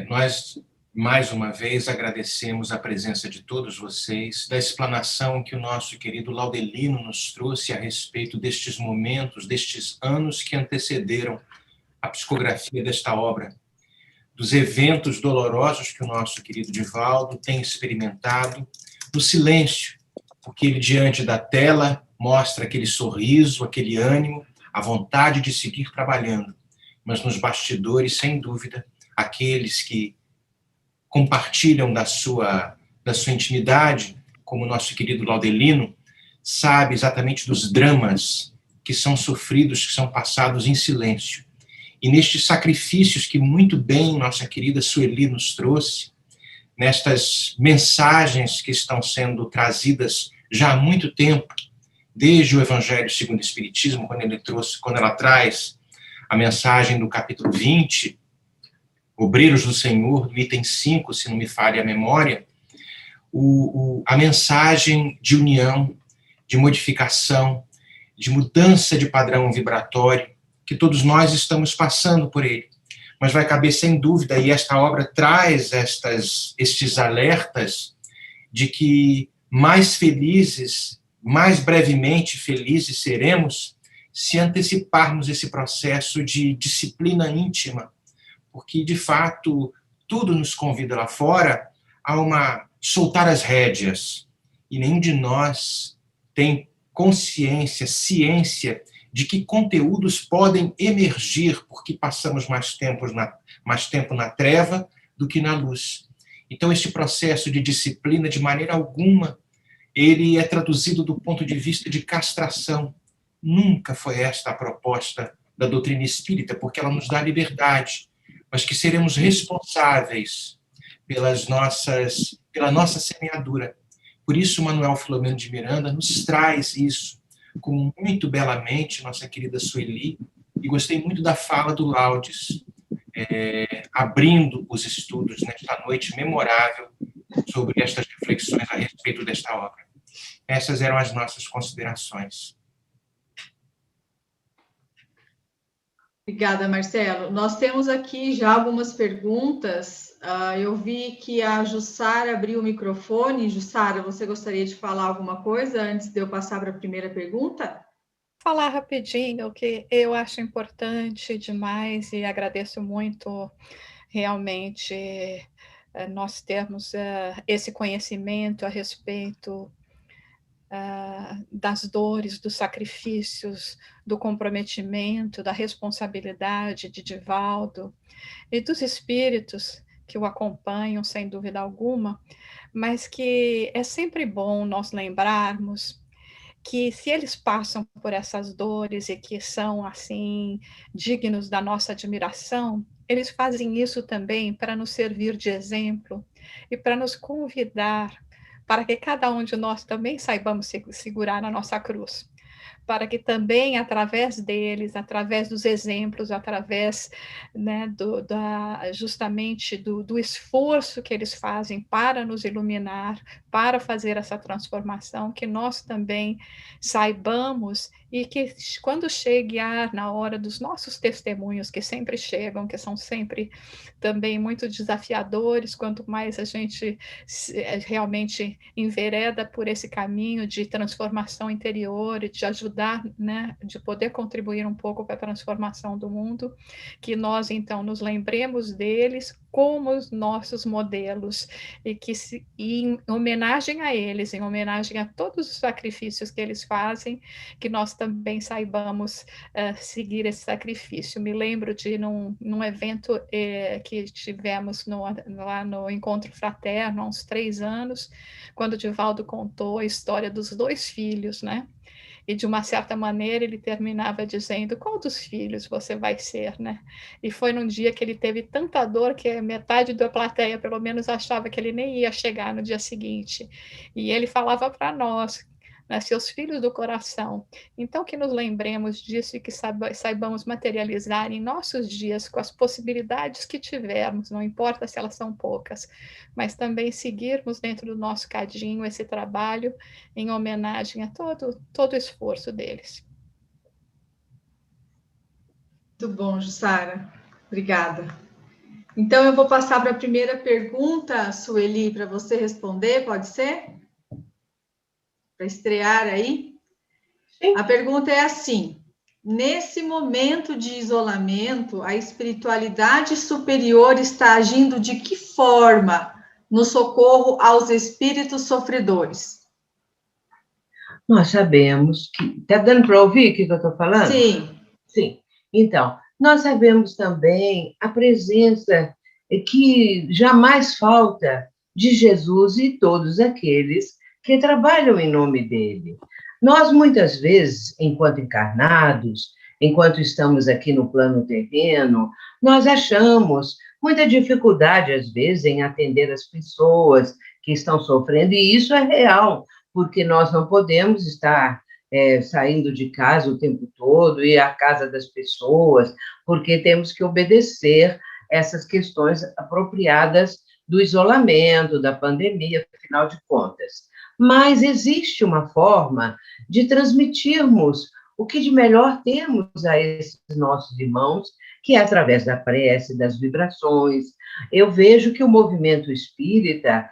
Nós, mais uma vez, agradecemos a presença de todos vocês, da explanação que o nosso querido Laudelino nos trouxe a respeito destes momentos, destes anos que antecederam a psicografia desta obra, dos eventos dolorosos que o nosso querido Divaldo tem experimentado, no silêncio, porque ele, diante da tela, mostra aquele sorriso, aquele ânimo, a vontade de seguir trabalhando. Mas nos bastidores, sem dúvida, aqueles que compartilham da sua intimidade, como o nosso querido Laudelino, sabe exatamente dos dramas que são sofridos, que são passados em silêncio. E nestes sacrifícios que muito bem nossa querida Sueli nos trouxe, nestas mensagens que estão sendo trazidas já há muito tempo, desde o Evangelho segundo o Espiritismo, quando ela traz a mensagem do capítulo 20, Obreiros do Senhor, do item 5, se não me falha a memória, a mensagem de união, de modificação, de mudança de padrão vibratório, que todos nós estamos passando por ele. Mas vai caber sem dúvida, e esta obra traz estes alertas de que mais felizes, mais brevemente felizes seremos se anteciparmos esse processo de disciplina íntima, porque, de fato, tudo nos convida lá fora a soltar as rédeas, e nenhum de nós tem consciência, ciência de que conteúdos podem emergir porque passamos mais tempo na treva do que na luz. Então, este processo de disciplina, de maneira alguma, ele é traduzido do ponto de vista de castração. Nunca foi esta a proposta da doutrina espírita, porque ela nos dá liberdade, mas que seremos responsáveis pela nossa semeadura. Por isso, Manuel Filomeno de Miranda nos traz isso, com muito belamente, nossa querida Sueli, e gostei muito da fala do Laudes, abrindo os estudos nesta noite memorável sobre estas reflexões a respeito desta obra. Essas eram as nossas considerações. Obrigada, Marcelo. Nós temos aqui já algumas perguntas. Eu vi que a Jussara abriu o microfone. Jussara, você gostaria de falar alguma coisa antes de eu passar para a primeira pergunta? Falar rapidinho, que eu acho importante demais e agradeço muito realmente nós termos esse conhecimento a respeito das dores, dos sacrifícios, do comprometimento, da responsabilidade de Divaldo e dos espíritos que o acompanham, sem dúvida alguma, mas que é sempre bom nós lembrarmos que se eles passam por essas dores e que são, assim, dignos da nossa admiração, eles fazem isso também para nos servir de exemplo e para nos convidar para que cada um de nós também saibamos segurar na nossa cruz, para que também, através deles, através dos exemplos, através, né, justamente do esforço que eles fazem para nos iluminar, para fazer essa transformação, que nós também saibamos e que quando chegar na hora dos nossos testemunhos, que sempre chegam, que são sempre também muito desafiadores, quanto mais a gente realmente envereda por esse caminho de transformação interior e de ajudar, né, de poder contribuir um pouco para a transformação do mundo, que nós, então, nos lembremos deles como os nossos modelos e que em homenagem a eles, em homenagem a todos os sacrifícios que eles fazem, que nós também saibamos seguir esse sacrifício. Me lembro de num evento que tivemos lá no Encontro Fraterno, há uns 3 anos, quando o Divaldo contou a história dos 2 filhos, né? E, de uma certa maneira, ele terminava dizendo: qual dos filhos você vai ser, né? E foi num dia que ele teve tanta dor que metade da plateia, pelo menos, achava que ele nem ia chegar no dia seguinte. E ele falava para nós, né, seus filhos do coração. Então, que nos lembremos disso e que saibamos materializar em nossos dias, com as possibilidades que tivermos, não importa se elas são poucas, mas também seguirmos dentro do nosso cadinho esse trabalho em homenagem a todo o esforço deles. Muito bom, Jussara. Obrigada. Então, eu vou passar para a primeira pergunta, Sueli, para você responder, pode ser? Para estrear aí? Sim. A pergunta é assim: nesse momento de isolamento, a espiritualidade superior está agindo de que forma no socorro aos espíritos sofredores? Nós sabemos que... Está dando para ouvir o que eu estou falando? Sim. Sim. Então, nós sabemos também a presença que jamais falta de Jesus e todos aqueles que trabalham em nome dele. Nós, muitas vezes, enquanto encarnados, enquanto estamos aqui no plano terreno, nós achamos muita dificuldade, às vezes, em atender as pessoas que estão sofrendo, e isso é real, porque nós não podemos estar saindo de casa o tempo todo, ir à casa das pessoas, porque temos que obedecer essas questões apropriadas do isolamento, da pandemia, afinal de contas. Mas existe uma forma de transmitirmos o que de melhor temos a esses nossos irmãos, que é através da prece, das vibrações. Eu vejo que o movimento espírita,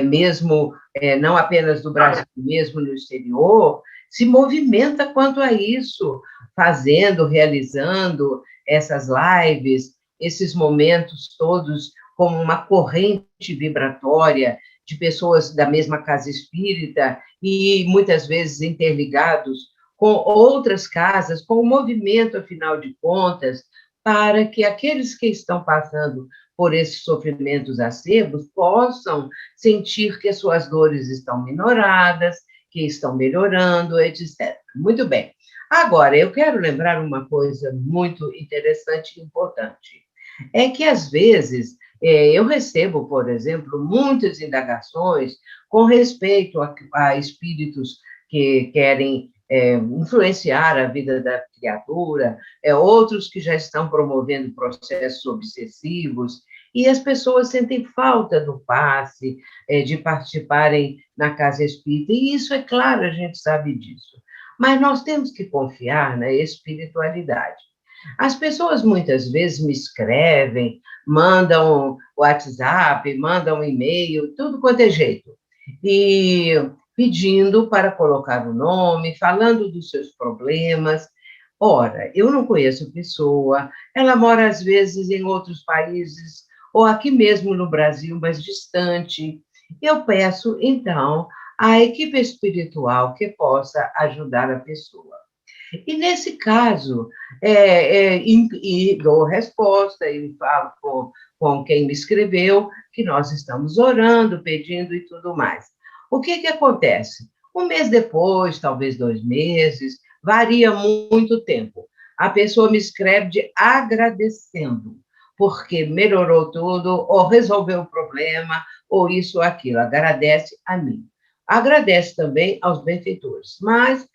mesmo não apenas no Brasil, mesmo no exterior, se movimenta quanto a isso, fazendo, realizando essas lives, esses momentos todos como uma corrente vibratória de pessoas da mesma casa espírita e muitas vezes interligados com outras casas, com o movimento, afinal de contas, para que aqueles que estão passando por esses sofrimentos acerbos possam sentir que as suas dores estão minoradas, que estão melhorando, etc. Muito bem. Agora, eu quero lembrar uma coisa muito interessante e importante. É que, às vezes, eu recebo, por exemplo, muitas indagações com respeito a espíritos que querem influenciar a vida da criatura, outros que já estão promovendo processos obsessivos, e as pessoas sentem falta do passe, de participarem na casa espírita, e isso é claro, a gente sabe disso. Mas nós temos que confiar na espiritualidade. As pessoas muitas vezes me escrevem, mandam WhatsApp, mandam e-mail, tudo quanto é jeito, e pedindo para colocar o nome, falando dos seus problemas. Ora, eu não conheço a pessoa, ela mora às vezes em outros países, ou aqui mesmo no Brasil, mas distante. Eu peço, então, à equipe espiritual que possa ajudar a pessoa. E, nesse caso, dou resposta e falo com quem me escreveu que nós estamos orando, pedindo e tudo mais. O que acontece? Um mês depois, talvez 2 meses, varia muito o tempo. A pessoa me escreve agradecendo, porque melhorou tudo, ou resolveu o problema, ou isso ou aquilo. Agradece a mim. Agradece também aos benfeitores, mas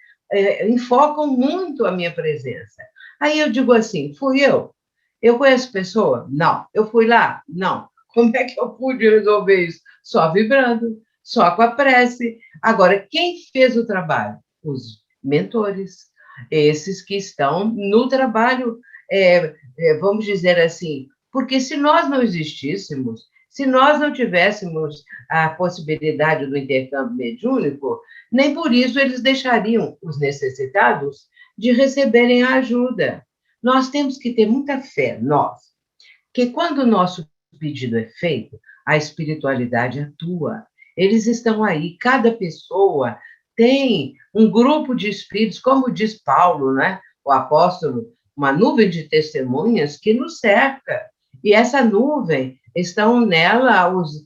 enfocam muito a minha presença. Aí eu digo assim, fui eu? Eu conheço pessoa? Não. Eu fui lá? Não. Como é que eu pude resolver isso? Só vibrando, só com a prece. Agora, quem fez o trabalho? Os mentores, esses que estão no trabalho, vamos dizer assim, porque se nós não existíssemos, se nós não tivéssemos a possibilidade do intercâmbio mediúnico, nem por isso eles deixariam os necessitados de receberem a ajuda. Nós temos que ter muita fé, nós, que quando o nosso pedido é feito, a espiritualidade atua. Eles estão aí, cada pessoa tem um grupo de espíritos, como diz Paulo, né? O apóstolo, uma nuvem de testemunhas que nos cerca. E essa nuvem, estão nela os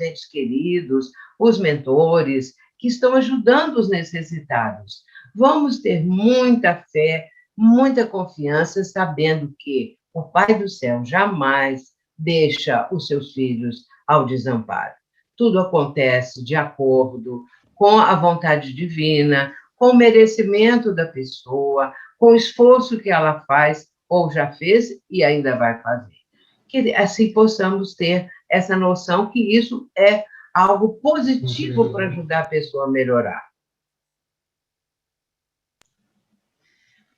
entes queridos, os mentores, que estão ajudando os necessitados. Vamos ter muita fé, muita confiança, sabendo que o Pai do Céu jamais deixa os seus filhos ao desamparo. Tudo acontece de acordo com a vontade divina, com o merecimento da pessoa, com o esforço que ela faz, ou já fez e ainda vai fazer. Que assim possamos ter essa noção que isso é algo positivo para ajudar a pessoa a melhorar.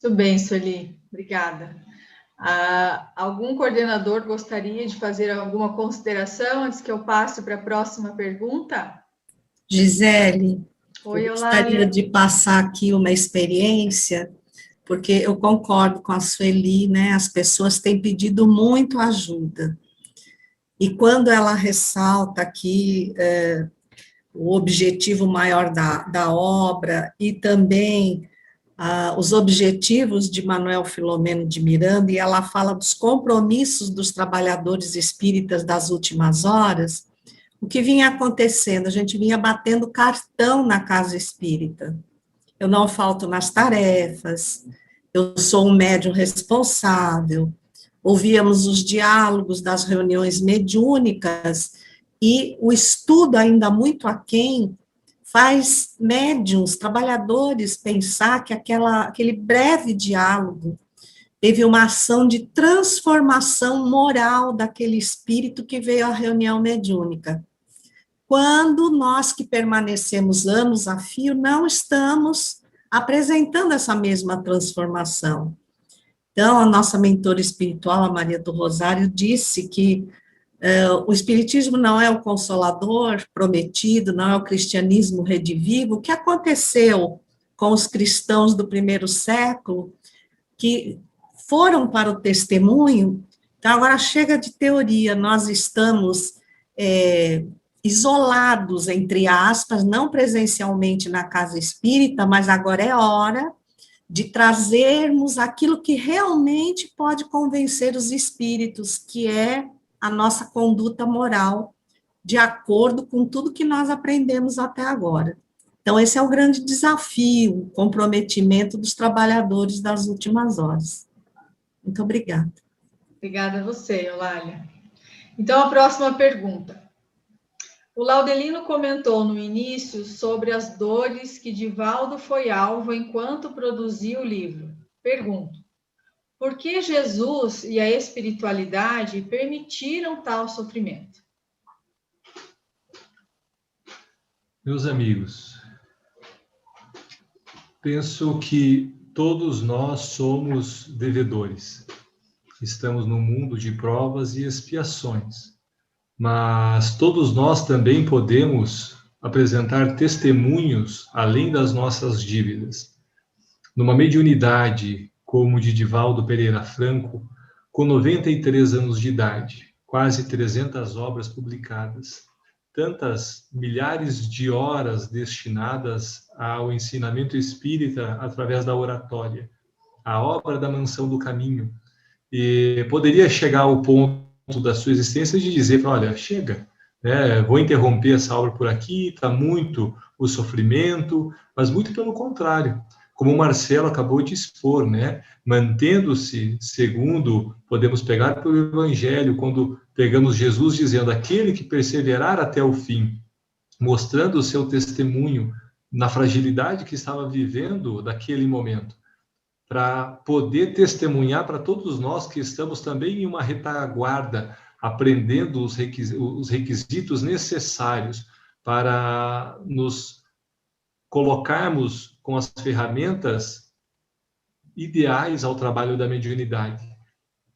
Muito bem, Sueli. Obrigada. Algum coordenador gostaria de fazer alguma consideração antes que eu passe para a próxima pergunta? Gisele, Oi, eu gostaria Eulália. de passar aqui uma experiência, porque eu concordo com a Sueli, né? As pessoas têm pedido muito ajuda. E quando ela ressalta aqui o objetivo maior da obra e também os objetivos de Manuel Filomeno de Miranda, e ela fala dos compromissos dos trabalhadores espíritas das últimas horas, o que vinha acontecendo? A gente vinha batendo cartão na casa espírita. Eu não falto nas tarefas, eu sou um médium responsável, ouvíamos os diálogos das reuniões mediúnicas, e o estudo ainda muito aquém faz médiuns, trabalhadores, pensar que aquele breve diálogo teve uma ação de transformação moral daquele espírito que veio à reunião mediúnica. Quando nós que permanecemos anos a fio não estamos apresentando essa mesma transformação. Então, a nossa mentora espiritual, a Maria do Rosário, disse que o espiritismo não é o consolador prometido, não é o cristianismo redivivo. O que aconteceu com os cristãos do primeiro século, que foram para o testemunho? Então, agora chega de teoria, nós estamos isolados, entre aspas, não presencialmente na casa espírita, mas agora é hora de trazermos aquilo que realmente pode convencer os espíritos, que é a nossa conduta moral, de acordo com tudo que nós aprendemos até agora. Então, esse é o grande desafio, o comprometimento dos trabalhadores das últimas horas. Muito obrigada. Obrigada a você, Eulália. Então, a próxima pergunta. O Laudelino comentou no início sobre as dores que Divaldo foi alvo enquanto produzia o livro. Pergunto, por que Jesus e a espiritualidade permitiram tal sofrimento? Meus amigos, penso que todos nós somos devedores. Estamos num mundo de provas e expiações, mas todos nós também podemos apresentar testemunhos além das nossas dívidas. Numa mediunidade como de Divaldo Pereira Franco, com 93 anos de idade, quase 300 obras publicadas, tantas milhares de horas destinadas ao ensinamento espírita através da oratória, a obra da Mansão do Caminho, e poderia chegar ao ponto da sua existência de dizer, olha, chega, né, vou interromper essa obra por aqui, está muito o sofrimento, mas muito pelo contrário, como o Marcelo acabou de expor, né, mantendo-se segundo, podemos pegar pelo Evangelho, quando pegamos Jesus dizendo, aquele que perseverar até o fim, mostrando o seu testemunho na fragilidade que estava vivendo daquele momento, para poder testemunhar para todos nós que estamos também em uma retaguarda, aprendendo os requisitos necessários para nos colocarmos com as ferramentas ideais ao trabalho da mediunidade.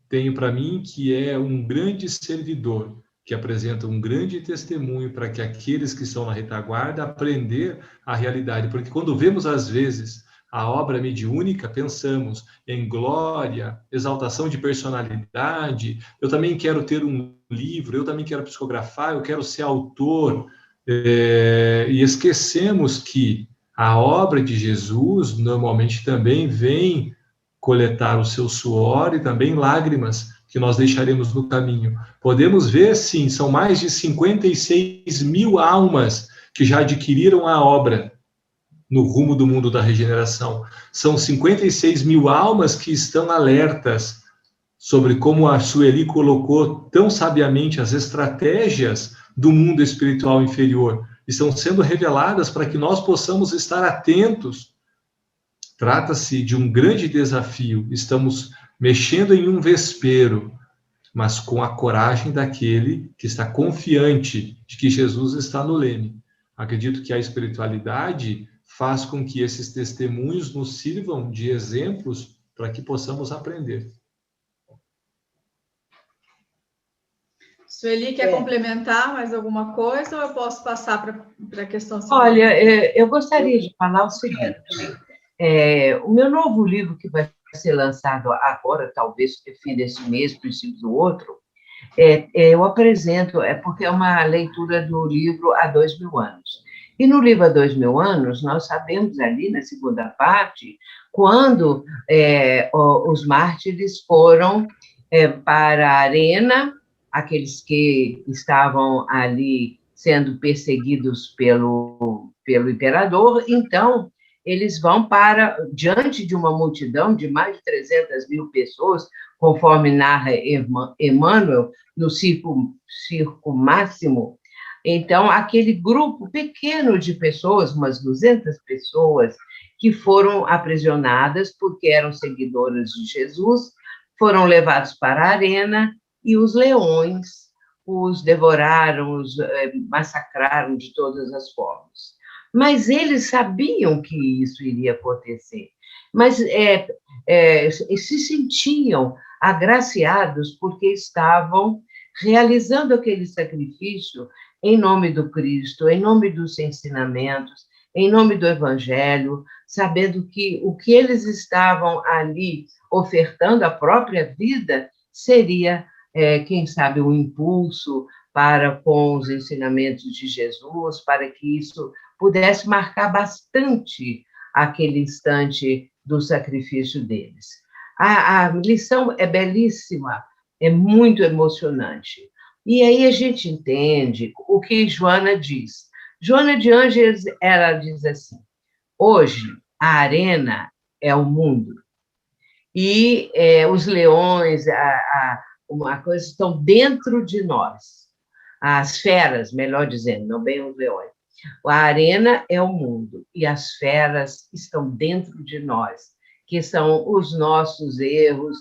Tenho para mim que é um grande servidor, que apresenta um grande testemunho para que aqueles que estão na retaguarda aprender a realidade. Porque quando vemos, às vezes, a obra mediúnica, pensamos em glória, exaltação de personalidade, eu também quero ter um livro, eu também quero psicografar, eu quero ser autor, e esquecemos que a obra de Jesus normalmente também vem coletar o seu suor e também lágrimas que nós deixaremos no caminho. Podemos ver, sim, são mais de 56 mil almas que já adquiriram a obra no rumo do mundo da regeneração. São 56 mil almas que estão alertas sobre como a Sueli colocou tão sabiamente as estratégias do mundo espiritual inferior. Estão sendo reveladas para que nós possamos estar atentos. Trata-se de um grande desafio. Estamos mexendo em um vespeiro, mas com a coragem daquele que está confiante de que Jesus está no leme. Acredito que a espiritualidade faz com que esses testemunhos nos sirvam de exemplos para que possamos aprender. Sueli, quer complementar mais alguma coisa ou eu posso passar para a questão seguinte? Olha, eu gostaria de falar o seguinte. O meu novo livro, que vai ser lançado agora, talvez no fim desse mês, princípio do outro, eu apresento, porque é uma leitura do livro Há 2000 anos. E no livro Há 2000 anos, nós sabemos ali, na segunda parte, quando os mártires foram para a arena, aqueles que estavam ali sendo perseguidos pelo imperador, então eles vão diante de uma multidão de mais de 300.000 pessoas, conforme narra Emmanuel, no circo máximo. Então, aquele grupo pequeno de pessoas, umas 200 pessoas, que foram aprisionadas porque eram seguidoras de Jesus, foram levados para a arena e os leões os devoraram, os massacraram de todas as formas. Mas eles sabiam que isso iria acontecer, mas se sentiam agraciados porque estavam realizando aquele sacrifício em nome do Cristo, em nome dos ensinamentos, em nome do Evangelho, sabendo que o que eles estavam ali ofertando, a própria vida, seria, quem sabe, um impulso para com os ensinamentos de Jesus, para que isso pudesse marcar bastante aquele instante do sacrifício deles. A lição é belíssima, é muito emocionante. E aí a gente entende o que Joana diz. Joana de Ângeles, ela diz assim: hoje a arena é o mundo e os leões, uma coisa, estão dentro de nós. As feras, melhor dizendo, não bem os leões. A arena é o mundo e as feras estão dentro de nós, que são os nossos erros,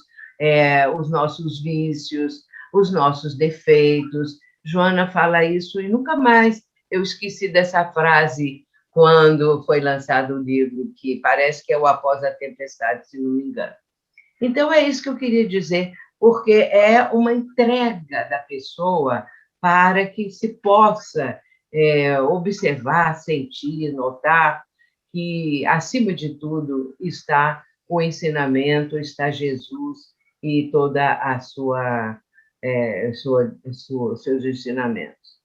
os nossos vícios, os nossos defeitos. Joana fala isso e nunca mais eu esqueci dessa frase quando foi lançado o livro, que parece que é o Após a Tempestade, se não me engano. Então, é isso que eu queria dizer, porque é uma entrega da pessoa para que se possa observar, sentir, notar que, acima de tudo, está o ensinamento, está Jesus e toda a seus ensinamentos.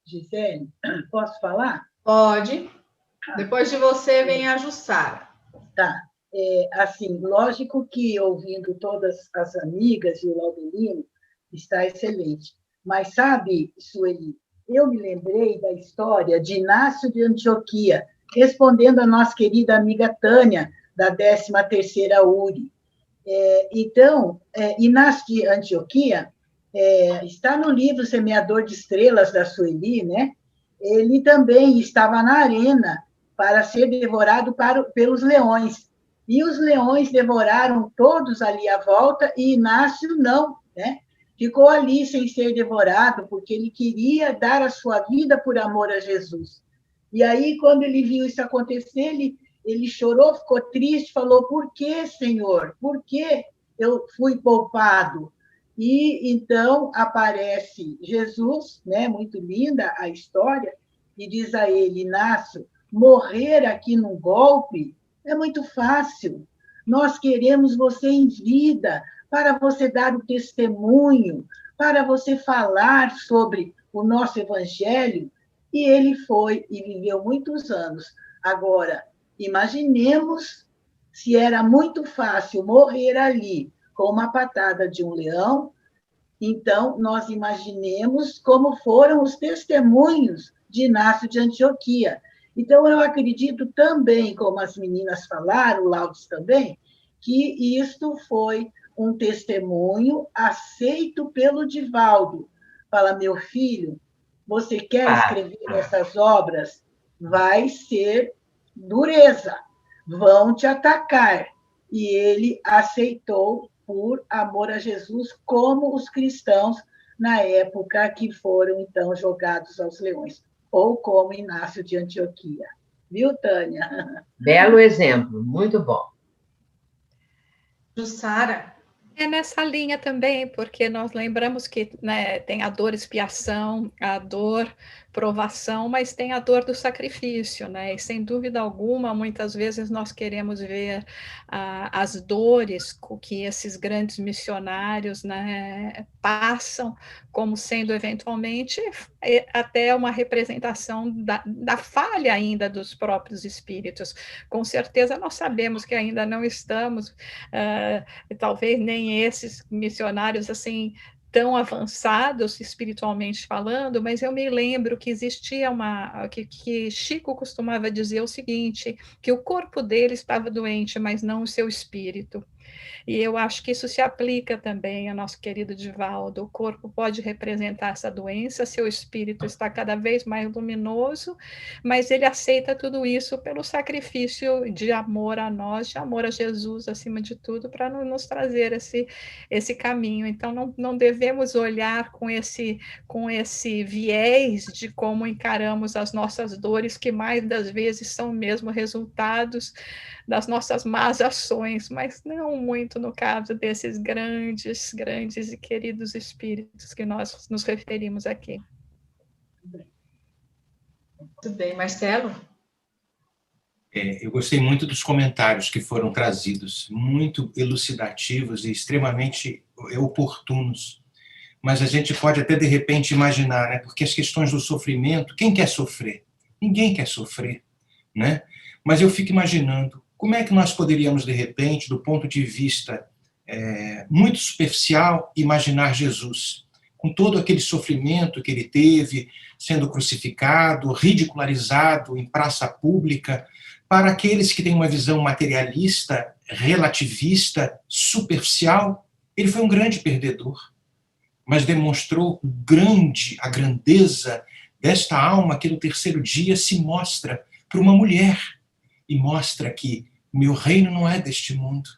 Gisele, posso falar? Pode. Depois de você, vem a Jussara. Tá. Assim, lógico que ouvindo todas as amigas e o Laudelino está excelente. Mas sabe, Sueli, eu me lembrei da história de Inácio de Antioquia, respondendo a nossa querida amiga Tânia, da 13ª URI. Então, Inácio de Antioquia está no livro Semeador de Estrelas, da Sueli, né? Ele também estava na arena para ser devorado pelos leões. E os leões devoraram todos ali à volta, e Inácio não, né? Ficou ali sem ser devorado, porque ele queria dar a sua vida por amor a Jesus. E aí, quando ele viu isso acontecer, ele chorou, ficou triste, falou: por que, Senhor? Por que eu fui poupado? E então aparece Jesus, né? Muito linda a história, e diz a ele: Inácio, morrer aqui num golpe é muito fácil. Nós queremos você em vida, para você dar o testemunho, para você falar sobre o nosso Evangelho. E ele foi e viveu muitos anos. Agora, imaginemos se era muito fácil morrer ali com uma patada de um leão, então nós imaginemos como foram os testemunhos de Inácio de Antioquia. Então, eu acredito também, como as meninas falaram, o Laudes também, que isto foi um testemunho aceito pelo Divaldo. Fala: meu filho, você quer escrever essas obras? Vai ser dureza, vão te atacar. E ele aceitou por amor a Jesus, como os cristãos na época que foram, então, jogados aos leões, ou como Inácio de Antioquia. Viu, Tânia? Belo exemplo, muito bom. Jussara, É nessa linha também, porque nós lembramos que, né, tem a dor expiação, a dor provação, mas tem a dor do sacrifício, né? E sem dúvida alguma, muitas vezes nós queremos ver as dores que esses grandes missionários, né, passam como sendo eventualmente até uma representação da falha ainda dos próprios espíritos. Com certeza nós sabemos que ainda não estamos talvez nem esses missionários assim tão avançados espiritualmente falando, mas eu me lembro que existia que Chico costumava dizer o seguinte, que o corpo dele estava doente, mas não o seu espírito. E eu acho que isso se aplica também ao nosso querido Divaldo. O corpo pode representar essa doença, seu espírito está cada vez mais luminoso, mas ele aceita tudo isso pelo sacrifício de amor a nós, de amor a Jesus, acima de tudo, para nos trazer esse caminho. Então, não devemos olhar com esse viés de como encaramos as nossas dores, que mais das vezes são mesmo resultados das nossas más ações, mas não muito no caso desses grandes e queridos espíritos que nós nos referimos aqui. Muito bem, Marcelo? Eu gostei muito dos comentários que foram trazidos, muito elucidativos e extremamente oportunos. Mas a gente pode até, de repente, imaginar, né? Porque as questões do sofrimento, quem quer sofrer? Ninguém quer sofrer, né? Mas eu fico imaginando, como é que nós poderíamos, de repente, do ponto de vista muito superficial, imaginar Jesus, com todo aquele sofrimento que ele teve, sendo crucificado, ridicularizado em praça pública, para aqueles que têm uma visão materialista, relativista, superficial, ele foi um grande perdedor, mas demonstrou a grandeza desta alma que no terceiro dia se mostra para uma mulher e mostra que meu reino não é deste mundo.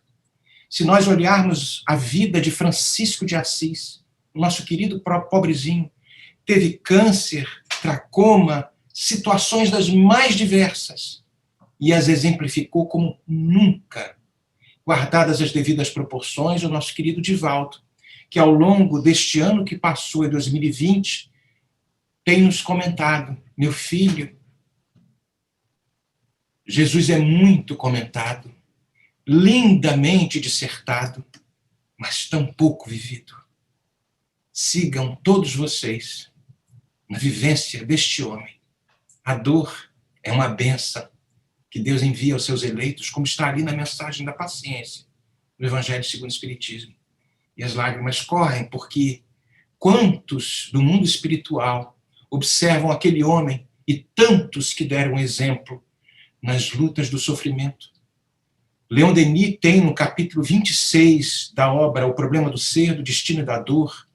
Se nós olharmos a vida de Francisco de Assis, nosso querido pobrezinho, teve câncer, tracoma, situações das mais diversas, e as exemplificou como nunca, guardadas as devidas proporções, o nosso querido Divaldo, que ao longo deste ano que passou, em 2020, tem nos comentado, meu filho, Jesus é muito comentado, lindamente dissertado, mas tão pouco vivido. Sigam todos vocês na vivência deste homem. A dor é uma bênção que Deus envia aos seus eleitos, como está ali na mensagem da paciência, no Evangelho segundo o Espiritismo. E as lágrimas correm porque quantos do mundo espiritual observam aquele homem e tantos que deram exemplo nas lutas do sofrimento. Leon Denis tem no capítulo 26 da obra O Problema do Ser, do Destino e da Dor,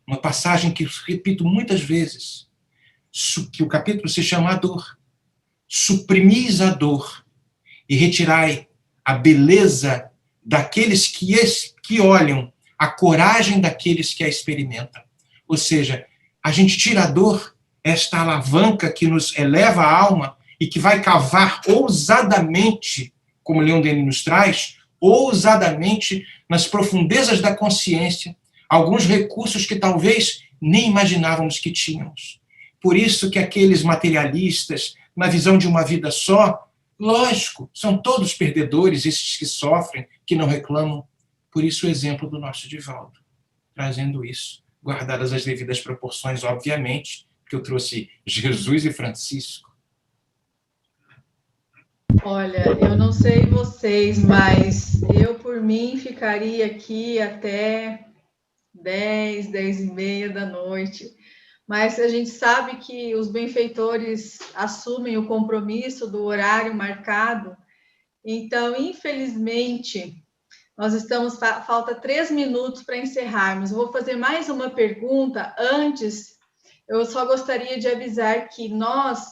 uma passagem que repito muitas vezes, que o capítulo se chama A Dor. Suprimis a dor e retirai a beleza daqueles que olham, a coragem daqueles que a experimentam. Ou seja, a gente tira a dor, esta alavanca que nos eleva a alma e que vai cavar ousadamente, como Leon Denis nos traz, ousadamente nas profundezas da consciência, alguns recursos que talvez nem imaginávamos que tínhamos. Por isso que aqueles materialistas, na visão de uma vida só, lógico, são todos perdedores, esses que sofrem, que não reclamam. Por isso o exemplo do nosso Divaldo, trazendo isso, guardadas as devidas proporções, obviamente, que eu trouxe Jesus e Francisco. Olha, eu não sei vocês, mas eu, por mim, ficaria aqui até 10h30 da noite. Mas a gente sabe que os benfeitores assumem o compromisso do horário marcado. Então, infelizmente, nós estamos... Falta 3 minutos para encerrarmos. Eu vou fazer mais uma pergunta. Antes, eu só gostaria de avisar que nós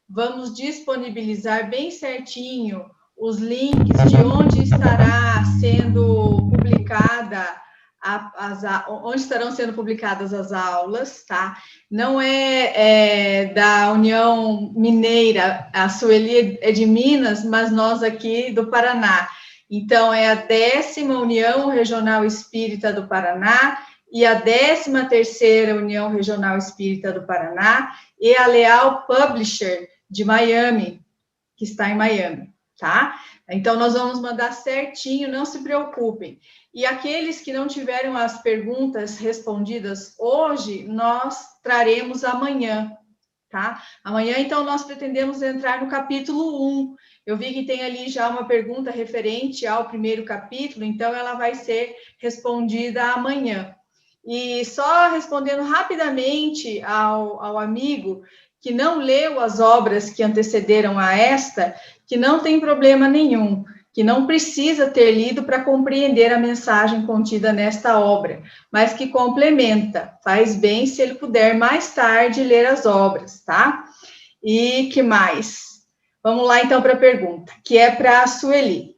vamos disponibilizar bem certinho os links de onde estará sendo publicada onde estarão sendo publicadas as aulas, tá? Não é da União Mineira, a Sueli é de Minas, mas nós aqui do Paraná. Então, é a 10ª União Regional Espírita do Paraná e a 13ª União Regional Espírita do Paraná e a Leal Publisher de Miami, que está em Miami, tá? Então, nós vamos mandar certinho, não se preocupem. E aqueles que não tiveram as perguntas respondidas hoje, nós traremos amanhã, tá? Amanhã, então, nós pretendemos entrar no capítulo 1. Eu vi que tem ali já uma pergunta referente ao primeiro capítulo, então ela vai ser respondida amanhã. E só respondendo rapidamente ao amigo que não leu as obras que antecederam a esta, que não tem problema nenhum, que não precisa ter lido para compreender a mensagem contida nesta obra, mas que complementa, faz bem se ele puder mais tarde ler as obras, tá? E que mais? Vamos lá então para a pergunta, que é para a Sueli.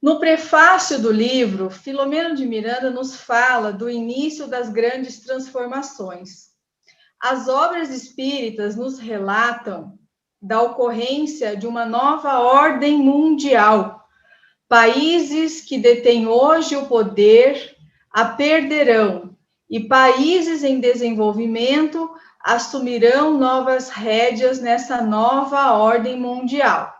No prefácio do livro, Filomeno de Miranda nos fala do início das grandes transformações. As obras espíritas nos relatam da ocorrência de uma nova ordem mundial. Países que detêm hoje o poder a perderão, e países em desenvolvimento assumirão novas rédeas nessa nova ordem mundial.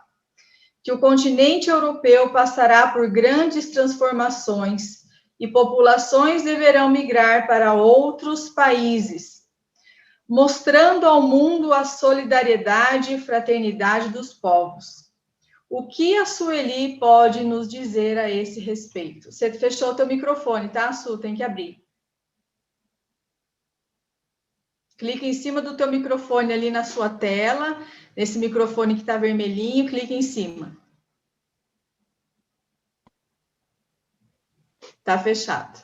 Que o continente europeu passará por grandes transformações e populações deverão migrar para outros países, mostrando ao mundo a solidariedade e fraternidade dos povos. O que a Sueli pode nos dizer a esse respeito? Você fechou o teu microfone, tá, Su? Tem que abrir. Clica em cima do teu microfone ali na sua tela, nesse microfone que está vermelhinho, clica em cima. Tá fechado.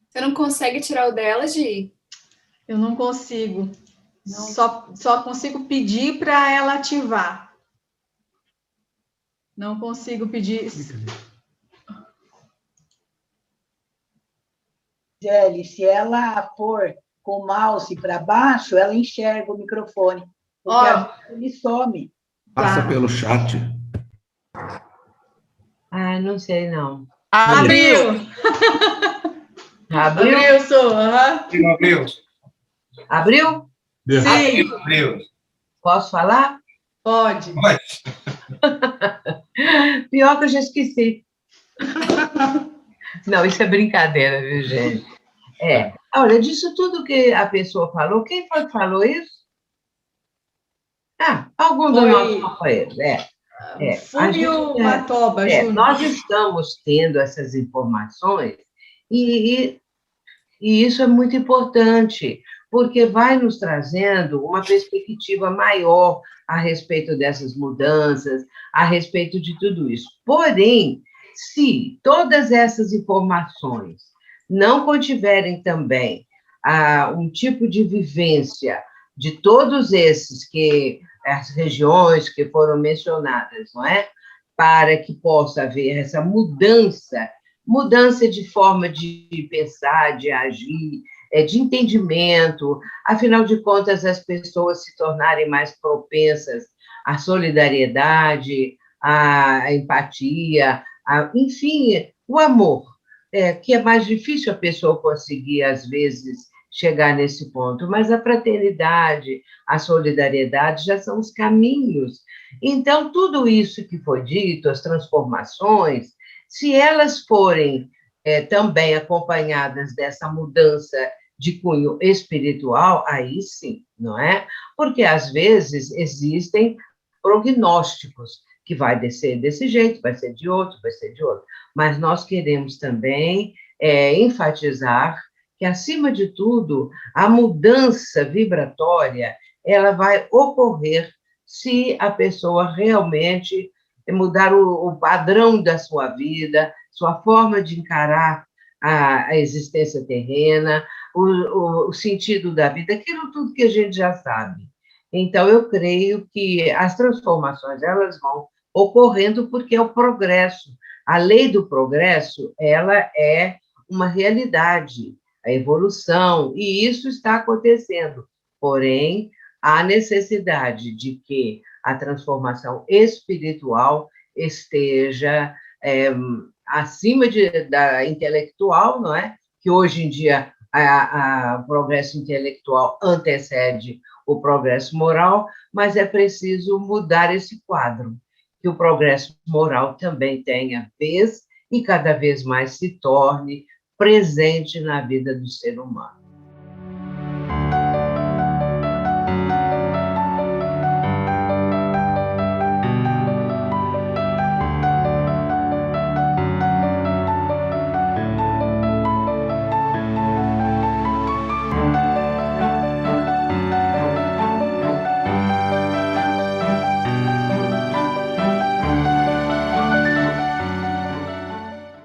Você não consegue tirar o dela, Gi? Eu não consigo. Não. Só consigo pedir para ela ativar. Não consigo pedir. Gisele, se ela pôr com o mouse para baixo, ela enxerga o microfone. Porque ele some. Passa pelo chat. Ah, não sei, não. Abriu! Abriu? Abriu. Abriu? Sim. Abriu. Posso falar? Pode. Pior que eu já esqueci. Não, isso é brincadeira, viu, gente? Olha, disso tudo que a pessoa falou, quem foi que falou isso? Algum dos nossos companheiros, Fúvio Matoba, Júnior. Nós estamos tendo essas informações e isso é muito importante, porque vai nos trazendo uma perspectiva maior a respeito dessas mudanças, a respeito de tudo isso. Porém, se todas essas informações não contiverem também um tipo de vivência de todos as regiões que foram mencionadas, não é? Para que possa haver essa mudança de forma de pensar, de agir, de entendimento, afinal de contas, as pessoas se tornarem mais propensas à solidariedade, à empatia, enfim, o amor, que é mais difícil a pessoa conseguir, às vezes, chegar nesse ponto, mas a fraternidade, a solidariedade já são os caminhos. Então, tudo isso que foi dito, as transformações, se elas forem também acompanhadas dessa mudança de cunho espiritual, aí sim, não é? Porque, às vezes, existem prognósticos, que vai descer desse jeito, vai ser de outro, mas nós queremos também enfatizar que, acima de tudo, a mudança vibratória, ela vai ocorrer se a pessoa realmente mudar o padrão da sua vida, sua forma de encarar a existência terrena, o sentido da vida, aquilo tudo que a gente já sabe. Então, eu creio que as transformações, elas vão ocorrendo porque é o progresso. A lei do progresso, ela é uma realidade, a evolução, e isso está acontecendo. Porém, há necessidade de que a transformação espiritual esteja acima da intelectual, não é? Que hoje em dia o progresso intelectual antecede o progresso moral, mas é preciso mudar esse quadro, que o progresso moral também tenha vez e cada vez mais se torne presente na vida do ser humano.